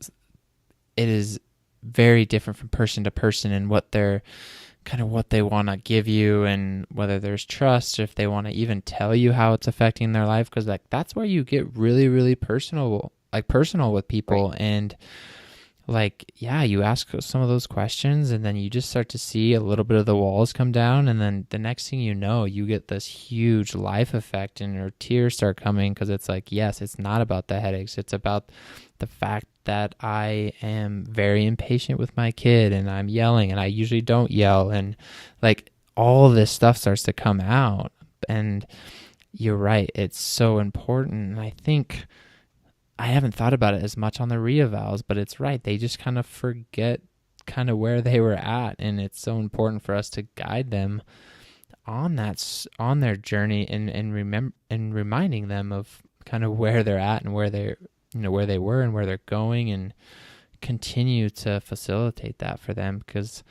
it is very different from person to person and what they want to give you, and whether there's trust, or if they want to even tell you how it's affecting their life, because like that's where you get really, really personal with right. people. And like, yeah, you ask some of those questions and then you just start to see a little bit of the walls come down. And then the next thing you know, you get this huge life effect and your tears start coming because it's like, yes, it's not about the headaches. It's about the fact that I am very impatient with my kid and I'm yelling and I usually don't yell. And like all of this stuff starts to come out. And you're right. It's so important. And I think I haven't thought about it as much on the reavals, but it's right. They just kind of forget kind of where they were at, and it's so important for us to guide them on on their journey and reminding them of kind of where they're at and where they're where they were and where they're going, and continue to facilitate that for them because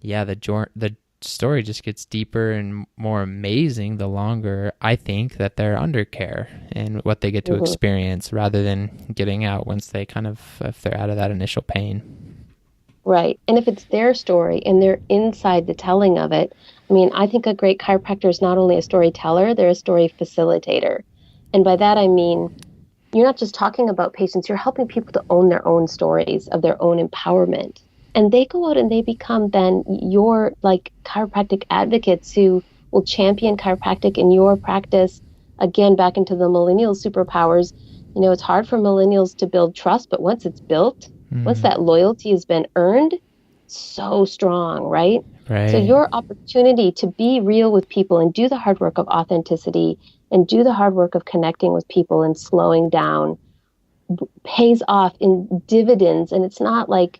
yeah, the story just gets deeper and more amazing the longer I think that they're under care and what they get to experience rather than getting out once they if they're out of that initial pain. Right. And if it's their story and they're inside the telling of it, I mean, I think a great chiropractor is not only a storyteller, they're a story facilitator. And by that, I mean, you're not just talking about patients, you're helping people to own their own stories of their own empowerment. And they go out and they become then your like chiropractic advocates who will champion chiropractic in your practice. Again, back into the millennial superpowers. You know, it's hard for millennials to build trust, but once it's built, once that loyalty has been earned, so strong, right? Right. So your opportunity to be real with people and do the hard work of authenticity and do the hard work of connecting with people and slowing down pays off in dividends. And it's not like,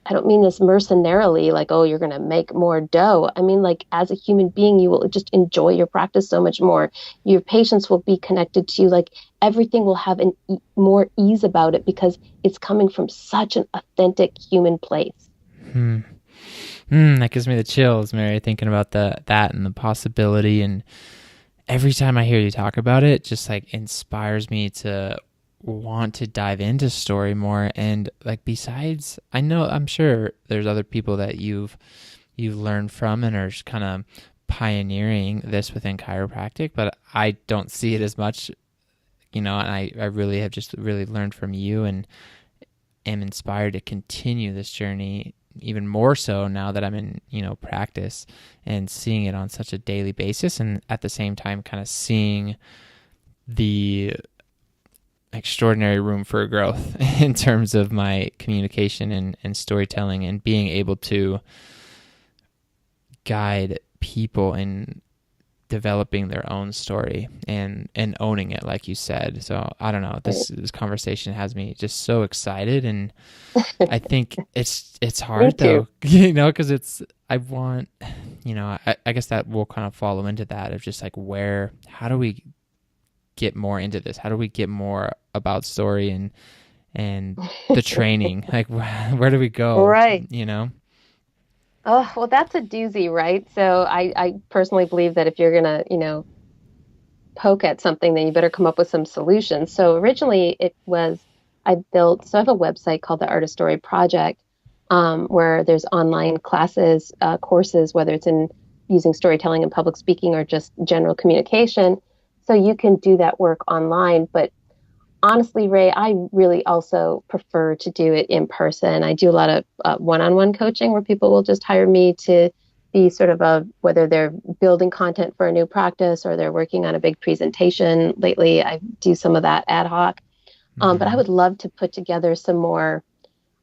I don't mean this mercenarily, like, oh, you're going to make more dough. I mean, like, as a human being, you will just enjoy your practice so much more. Your patients will be connected to you. Like, everything will have more ease about it because it's coming from such an authentic human place. That gives me the chills, Mary, thinking about that and the possibility. And every time I hear you talk about it, just like inspires me to want to dive into story more. And like, besides, I'm sure there's other people that you've learned from and are kind of pioneering this within chiropractic, but I don't see it as much, and I really have just really learned from you and am inspired to continue this journey even more so now that I'm in, practice and seeing it on such a daily basis. And at the same time, kind of seeing the extraordinary room for growth in terms of my communication and storytelling and being able to guide people in developing their own story and owning it, like you said. So I don't know, this conversation has me just so excited, and I think it's hard though, because I want, I guess that will kind of follow into that of just like how do we get more into this? How do we get more about story and the training? Like, where do we go? Right. Oh, well, that's a doozy, right? So I personally believe that if you're going to, poke at something, then you better come up with some solutions. So originally so I have a website called the Art of Story Project, where there's online classes, courses, whether it's in using storytelling and public speaking or just general communication. So you can do that work online. But honestly, Ray, I really also prefer to do it in person. I do a lot of one-on-one coaching where people will just hire me to be sort of whether they're building content for a new practice or they're working on a big presentation. Lately, I do some of that ad hoc. But I would love to put together some more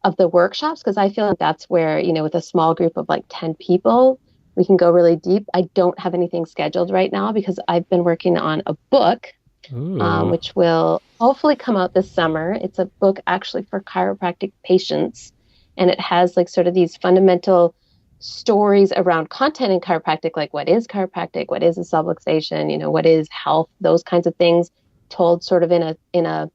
of the workshops because I feel like that's where, with a small group of like 10 people, we can go really deep. I don't have anything scheduled right now because I've been working on a book, which will hopefully come out this summer. It's a book actually for chiropractic patients, and it has like sort of these fundamental stories around content in chiropractic, like what is chiropractic, what is a subluxation, what is health, those kinds of things, told sort of in a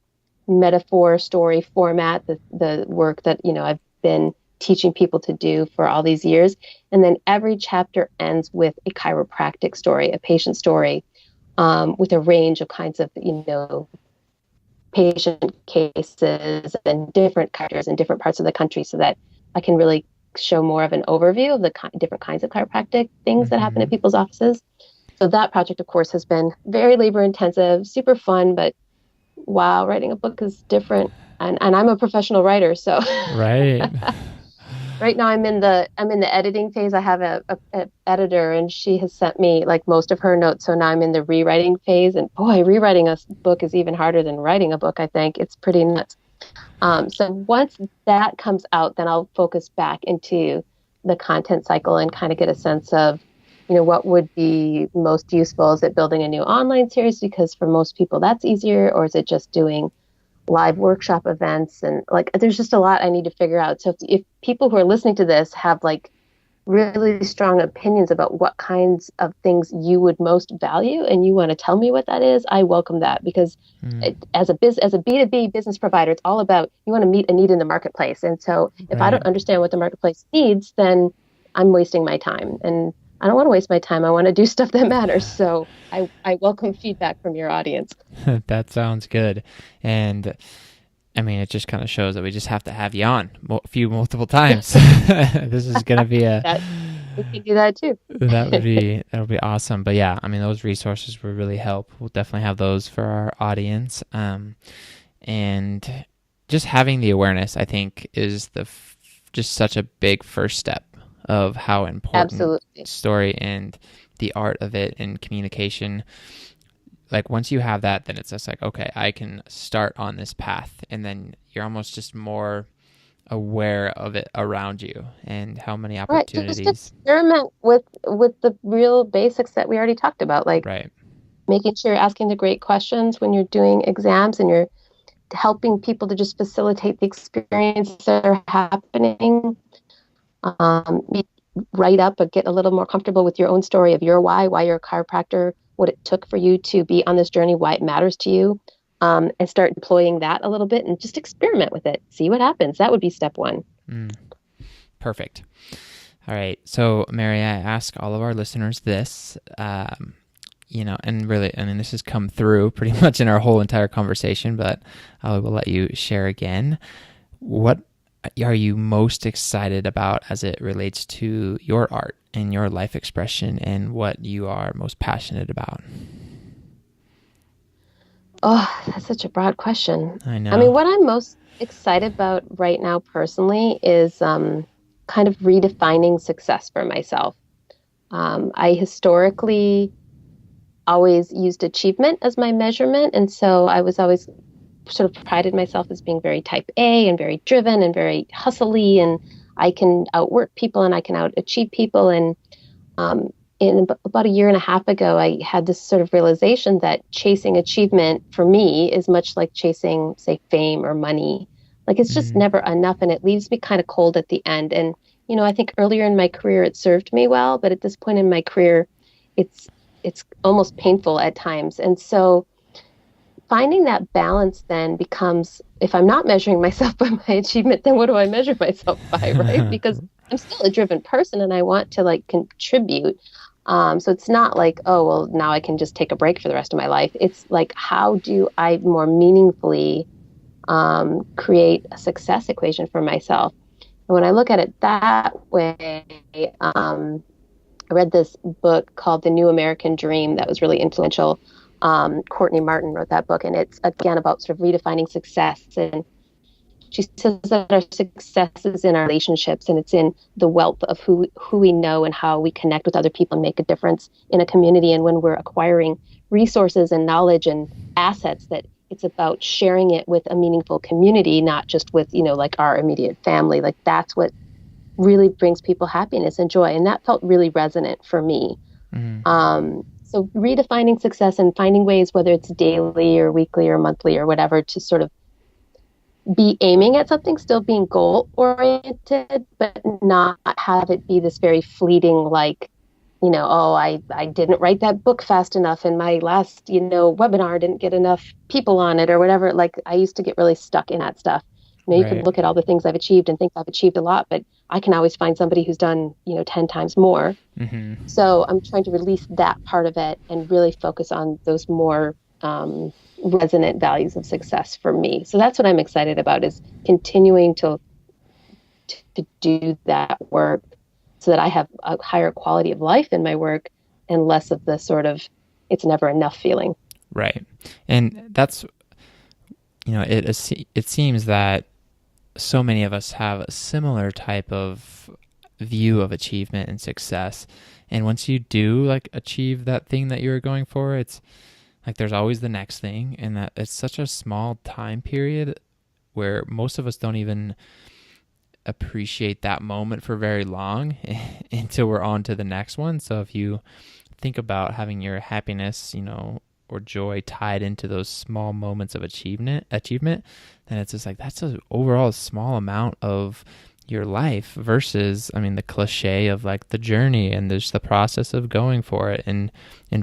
metaphor story format, the work that I've been teaching people to do for all these years. And then every chapter ends with a chiropractic story, a patient story, with a range of kinds of patient cases and different characters in different parts of the country, so that I can really show more of an overview of the different kinds of chiropractic things that happen at people's offices. So that project, of course, has been very labor intensive, super fun, but wow, writing a book is different. and I'm a professional writer, so Right. right now I'm in the editing phase. I have a editor, and she has sent me like most of her notes. So now I'm in the rewriting phase, and boy, rewriting a book is even harder than writing a book. I think it's pretty nuts. So once that comes out, then I'll focus back into the content cycle and kind of get a sense of, what would be most useful. Is it building a new online series? Because for most people that's easier, or is it just doing live workshop events? And like, there's just a lot I need to figure out. So if people who are listening to this have like really strong opinions about what kinds of things you would most value and you want to tell me what that is, I welcome that, because as a B2B business provider, it's all about, you want to meet a need in the marketplace. And so if I Right. don't understand what the marketplace needs, then I'm wasting my time, and I don't want to waste my time. I want to do stuff that matters. So I welcome feedback from your audience. That sounds good. And I mean, it just kind of shows that we just have to have you on multiple times. This is going to be We can do that too. that'll be awesome. But yeah, I mean, those resources will really help. We'll definitely have those for our audience. And just having the awareness, I think, is just such a big first step of how important Absolutely. story and the art of it and communication. Like once you have that, then it's just like, okay, I can start on this path, and then you're almost just more aware of it around you and how many Right. Just opportunities. experiment with the real basics that we already talked about, like Right. making sure you're asking the great questions when you're doing exams, and you're helping people to just facilitate the experience that are happening. You write up, but get a little more comfortable with your own story of your why you're a chiropractor, what it took for you to be on this journey, why it matters to you, and start employing that a little bit and just experiment with it. See what happens. That would be step one. Perfect. All right. So, Mary, I ask all of our listeners this, and really, I mean, this has come through pretty much in our whole entire conversation, but I will let you share again. What are you most excited about as it relates to your art and your life expression, and what you are most passionate about? Oh, that's such a broad question. I I mean, know. what I'm most excited about right now personally is kind of redefining success for myself. I historically always used achievement as my measurement. And so I was always sort of prided myself as being very type A and very driven and very hustly. And I can outwork people and I can out achieve people. And about a year and a half ago, I had this sort of realization that chasing achievement for me is much like chasing, say, fame or money. Like it's just never enough, and it leaves me kind of cold at the end. And, I think earlier in my career, it served me well, but at this point in my career, it's almost painful at times. And so finding that balance then becomes, if I'm not measuring myself by my achievement, then what do I measure myself by, right? Because I'm still a driven person and I want to like contribute. So it's not like, oh, well, now I can just take a break for the rest of my life. It's like, how do I more meaningfully create a success equation for myself? And when I look at it that way, I read this book called The New American Dream that was really influential. Courtney Martin wrote that book, and it's again about sort of redefining success. And she says that our success is in our relationships, and it's in the wealth of who we know and how we connect with other people and make a difference in a community. And when we're acquiring resources and knowledge and assets, that it's about sharing it with a meaningful community, not just with, like our immediate family. Like that's what really brings people happiness and joy. And that felt really resonant for me. So redefining success and finding ways, whether it's daily or weekly or monthly or whatever, to sort of be aiming at something, still being goal oriented, but not have it be this very fleeting, like, oh, I didn't write that book fast enough and my last, webinar didn't get enough people on it or whatever. Like I used to get really stuck in that stuff. You Right. could look at all the things I've achieved and think I've achieved a lot, but I can always find somebody who's done, 10 times more. So I'm trying to release that part of it and really focus on those more resonant values of success for me. So that's what I'm excited about, is continuing to do that work so that I have a higher quality of life in my work and less of the sort of it's never enough feeling. Right. And that's it seems that so many of us have a similar type of view of achievement and success. And once you do like achieve that thing that you were going for, it's like there's always the next thing, and that it's such a small time period where most of us don't even appreciate that moment for very long until we're on to the next one. So if you think about having your happiness, or joy tied into those small moments of achievement, then it's just like that's an overall small amount of your life versus, the cliche of like the journey and there's the process of going for it and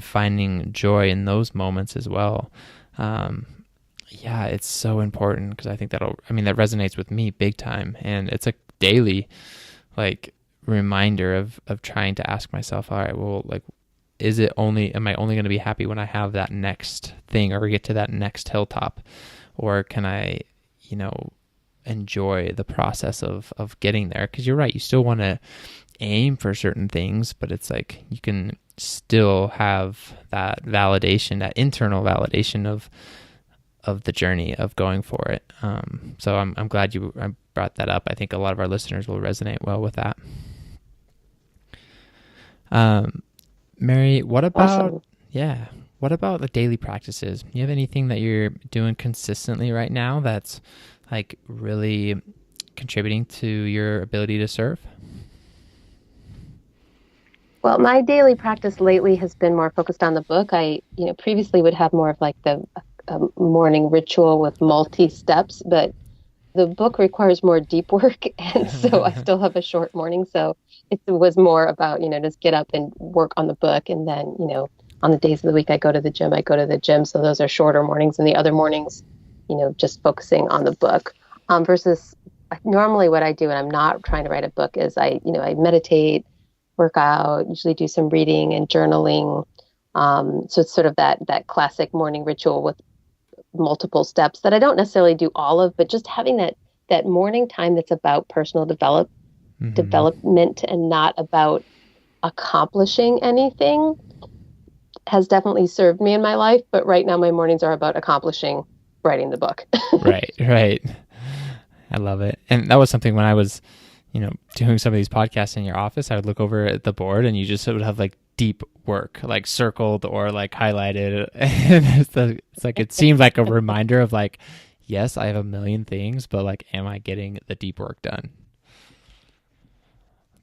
finding joy in those moments as well. Yeah, it's so important because I think that resonates with me big time. And it's a daily like reminder of trying to ask myself, all right, well, like, am I only going to be happy when I have that next thing or get to that next hilltop? Or can I, enjoy the process of getting there? Because you're right, you still want to aim for certain things, but it's like you can still have that validation, that internal validation of the journey of going for it. So I'm glad I brought that up. I think a lot of our listeners will resonate well with that. Mary, what about the daily practices? Do you have anything that you're doing consistently right now that's like really contributing to your ability to serve? Well, my daily practice lately has been more focused on the book. I, previously would have more of like the morning ritual with multi-steps, but the book requires more deep work. And so I still have a short morning. So it was more about, just get up and work on the book. And then, on the days of the week I go to the gym. So those are shorter mornings, and the other mornings, just focusing on the book. Versus normally what I do when I'm not trying to write a book is I meditate, work out, usually do some reading and journaling. So it's sort of that classic morning ritual with multiple steps that I don't necessarily do all of, but just having that morning time that's about personal development and not about accomplishing anything has definitely served me in my life. But right now my mornings are about accomplishing writing the book. Right. I love it. And that was something when I was, doing some of these podcasts in your office, I would look over at the board and you just would have like deep work, like circled or like highlighted. And it's like, it seemed like a reminder of like, yes, I have a million things, but like, am I getting the deep work done?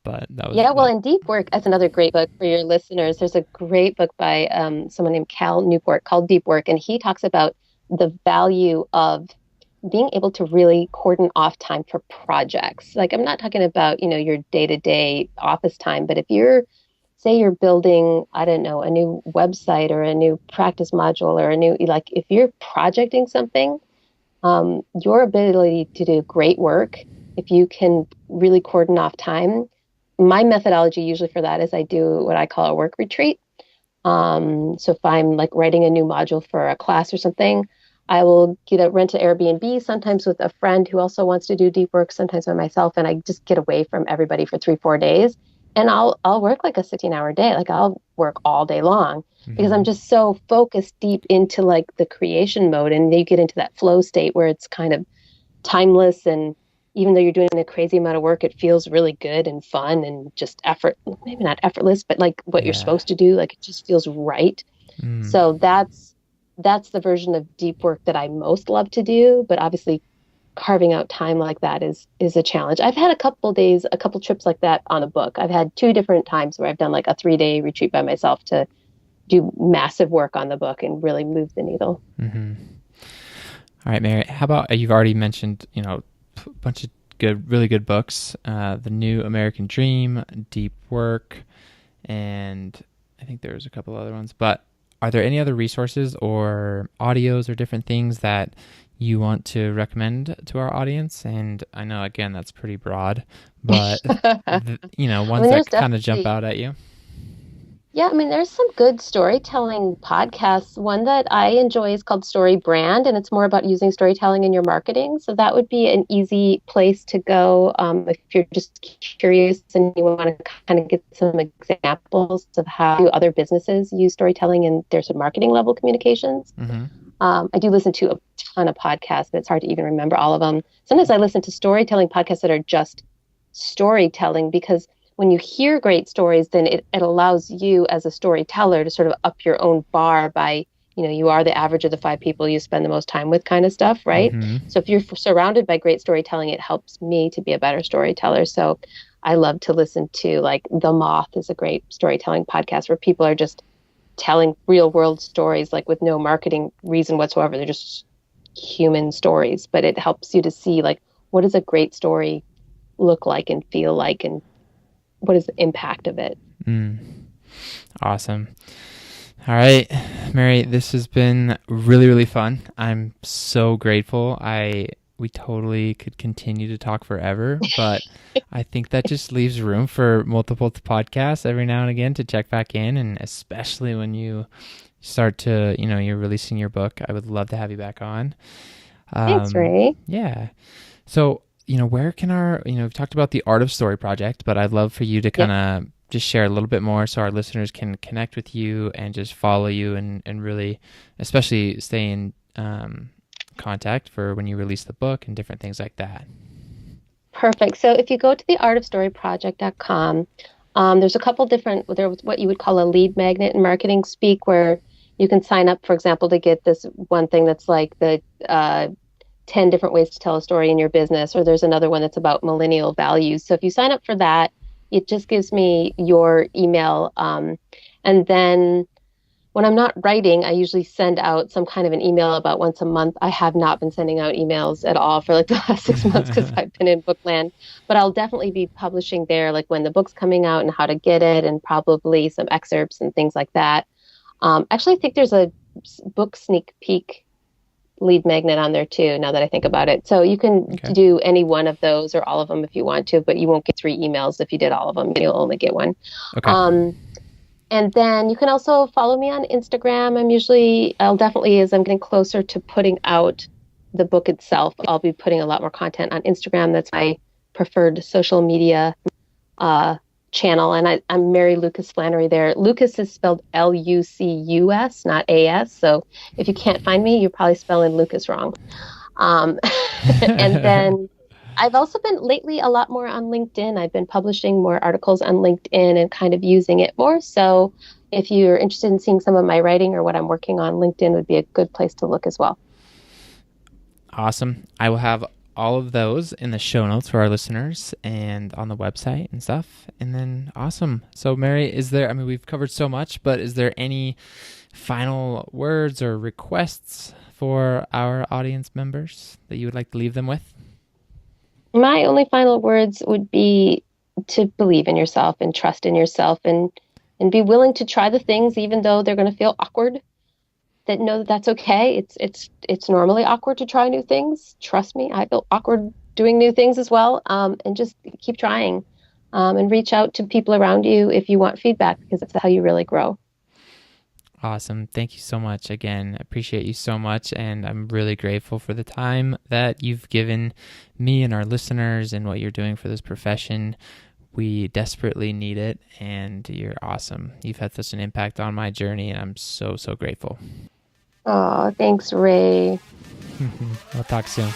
But that was, and Deep Work is another great book for your listeners. There's a great book by someone named Cal Newport called Deep Work, and he talks about the value of being able to really cordon off time for projects. Like, I'm not talking about, your day-to-day office time, but if say you're building, I don't know, a new website or a new practice module or if you're projecting something, your ability to do great work, if you can really cordon off time. My methodology usually for that is I do what I call a work retreat. So if I'm like writing a new module for a class or something, I will rent an Airbnb, sometimes with a friend who also wants to do deep work, sometimes by myself, and I just get away from everybody for 3-4 days. And I'll work like a 16-hour day. Like I'll work all day long because I'm just so focused deep into like the creation mode. And you get into that flow state where it's kind of timeless. And even though you're doing a crazy amount of work, it feels really good and fun and just maybe not effortless, but like what you're supposed to do. Like it just feels right. So that's the version of deep work that I most love to do. But obviously carving out time like that is a challenge. I've had a couple trips like that on a book. I've had 2 different times where I've done like a 3-day retreat by myself to do massive work on the book and really move the needle. All right, Mary, how about, you've already mentioned, a bunch of really good books, The New American Dream, Deep Work, and I think there's a couple other ones, but are there any other resources or audios or different things that you want to recommend to our audience? And I know, again, that's pretty broad, but ones that kind of jump out at you. Yeah, there's some good storytelling podcasts. One that I enjoy is called Story Brand, and it's more about using storytelling in your marketing. So that would be an easy place to go if you're just curious and you want to kind of get some examples of how other businesses use storytelling in their marketing level communications. I do listen to a ton of podcasts, and it's hard to even remember all of them. Sometimes I listen to storytelling podcasts that are just storytelling, because when you hear great stories, then it allows you as a storyteller to sort of up your own bar by, you are the average of the 5 people you spend the most time with kind of stuff, right? So if you're surrounded by great storytelling, it helps me to be a better storyteller. So I love to listen to, like, The Moth is a great storytelling podcast where people are just telling real world stories, like with no marketing reason whatsoever. They're just human stories, but it helps you to see, like, what does a great story look like and feel like, and what is the impact of it? Awesome. All right, Mary, this has been really, really fun. I'm so grateful. We totally could continue to talk forever, but I think that just leaves room for multiple podcasts every now and again to check back in, and especially when you start to, you're releasing your book. I would love to have you back on. Thanks, Ray. Yeah. So, where can we've talked about the Art of Story project, but I'd love for you to kind of just share a little bit more so our listeners can connect with you and just follow you and really, especially stay in contact for when you release the book and different things like that. Perfect. So if you go to theartofstoryproject.com, there's a couple different, there's what you would call a lead magnet in marketing speak, where you can sign up, for example, to get this one thing that's like the 10 different ways to tell a story in your business, or there's another one that's about millennial values. So if you sign up for that, it just gives me your email. And then when I'm not writing, I usually send out some kind of an email about once a month. I have not been sending out emails at all for like the last 6 months because I've been in bookland, but I'll definitely be publishing there, like when the book's coming out and how to get it, and probably some excerpts and things like that. Actually, I think there's a book sneak peek lead magnet on there too, now that I think about it. So you can do any one of those or all of them if you want to, but you won't get 3 emails if you did all of them. You'll only get one. Okay. And then you can also follow me on Instagram. I'll definitely, as I'm getting closer to putting out the book itself, I'll be putting a lot more content on Instagram. That's my preferred social media channel. And I'm Mary Lucus-Flannery there. Lucas is spelled Lucus, not AS. So if you can't find me, you're probably spelling Lucas wrong. And then I've also been lately a lot more on LinkedIn. I've been publishing more articles on LinkedIn and kind of using it more. So if you're interested in seeing some of my writing or what I'm working on, LinkedIn would be a good place to look as well. Awesome. I will have all of those in the show notes for our listeners and on the website and stuff. And then awesome. So Mary, we've covered so much, but is there any final words or requests for our audience members that you would like to leave them with? My only final words would be to believe in yourself and trust in yourself, and be willing to try the things, even though they're going to feel awkward. That know that that's okay. It's normally awkward to try new things. Trust me, I feel awkward doing new things as well. And just keep trying, and reach out to people around you if you want feedback, because that's how you really grow. Awesome. Thank you so much. Again, appreciate you so much. And I'm really grateful for the time that you've given me and our listeners and what you're doing for this profession. We desperately need it. And you're awesome. You've had such an impact on my journey, and I'm so, so grateful. Oh, thanks, Ray. We'll talk soon.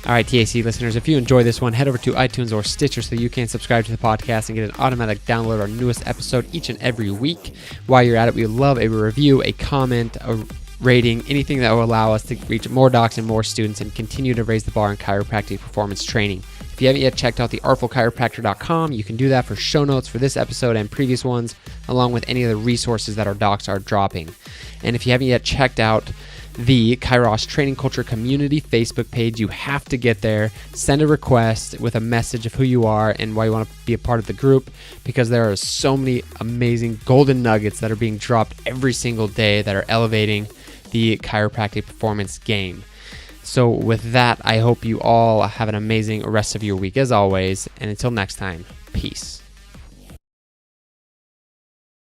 All right, TAC listeners, if you enjoy this one, head over to iTunes or Stitcher so you can subscribe to the podcast and get an automatic download of our newest episode each and every week. While you're at it, we would love a review, a comment, a rating, anything that will allow us to reach more docs and more students and continue to raise the bar in chiropractic performance training. If you haven't yet checked out the artfulchiropractor.com, you can do that for show notes for this episode and previous ones, along with any of the resources that our docs are dropping. And if you haven't yet checked out the Kairos Training Culture Community Facebook page, you have to get there, send a request with a message of who you are and why you want to be a part of the group, because there are so many amazing golden nuggets that are being dropped every single day that are elevating the chiropractic performance game. So with that, I hope you all have an amazing rest of your week as always, and until next time, peace.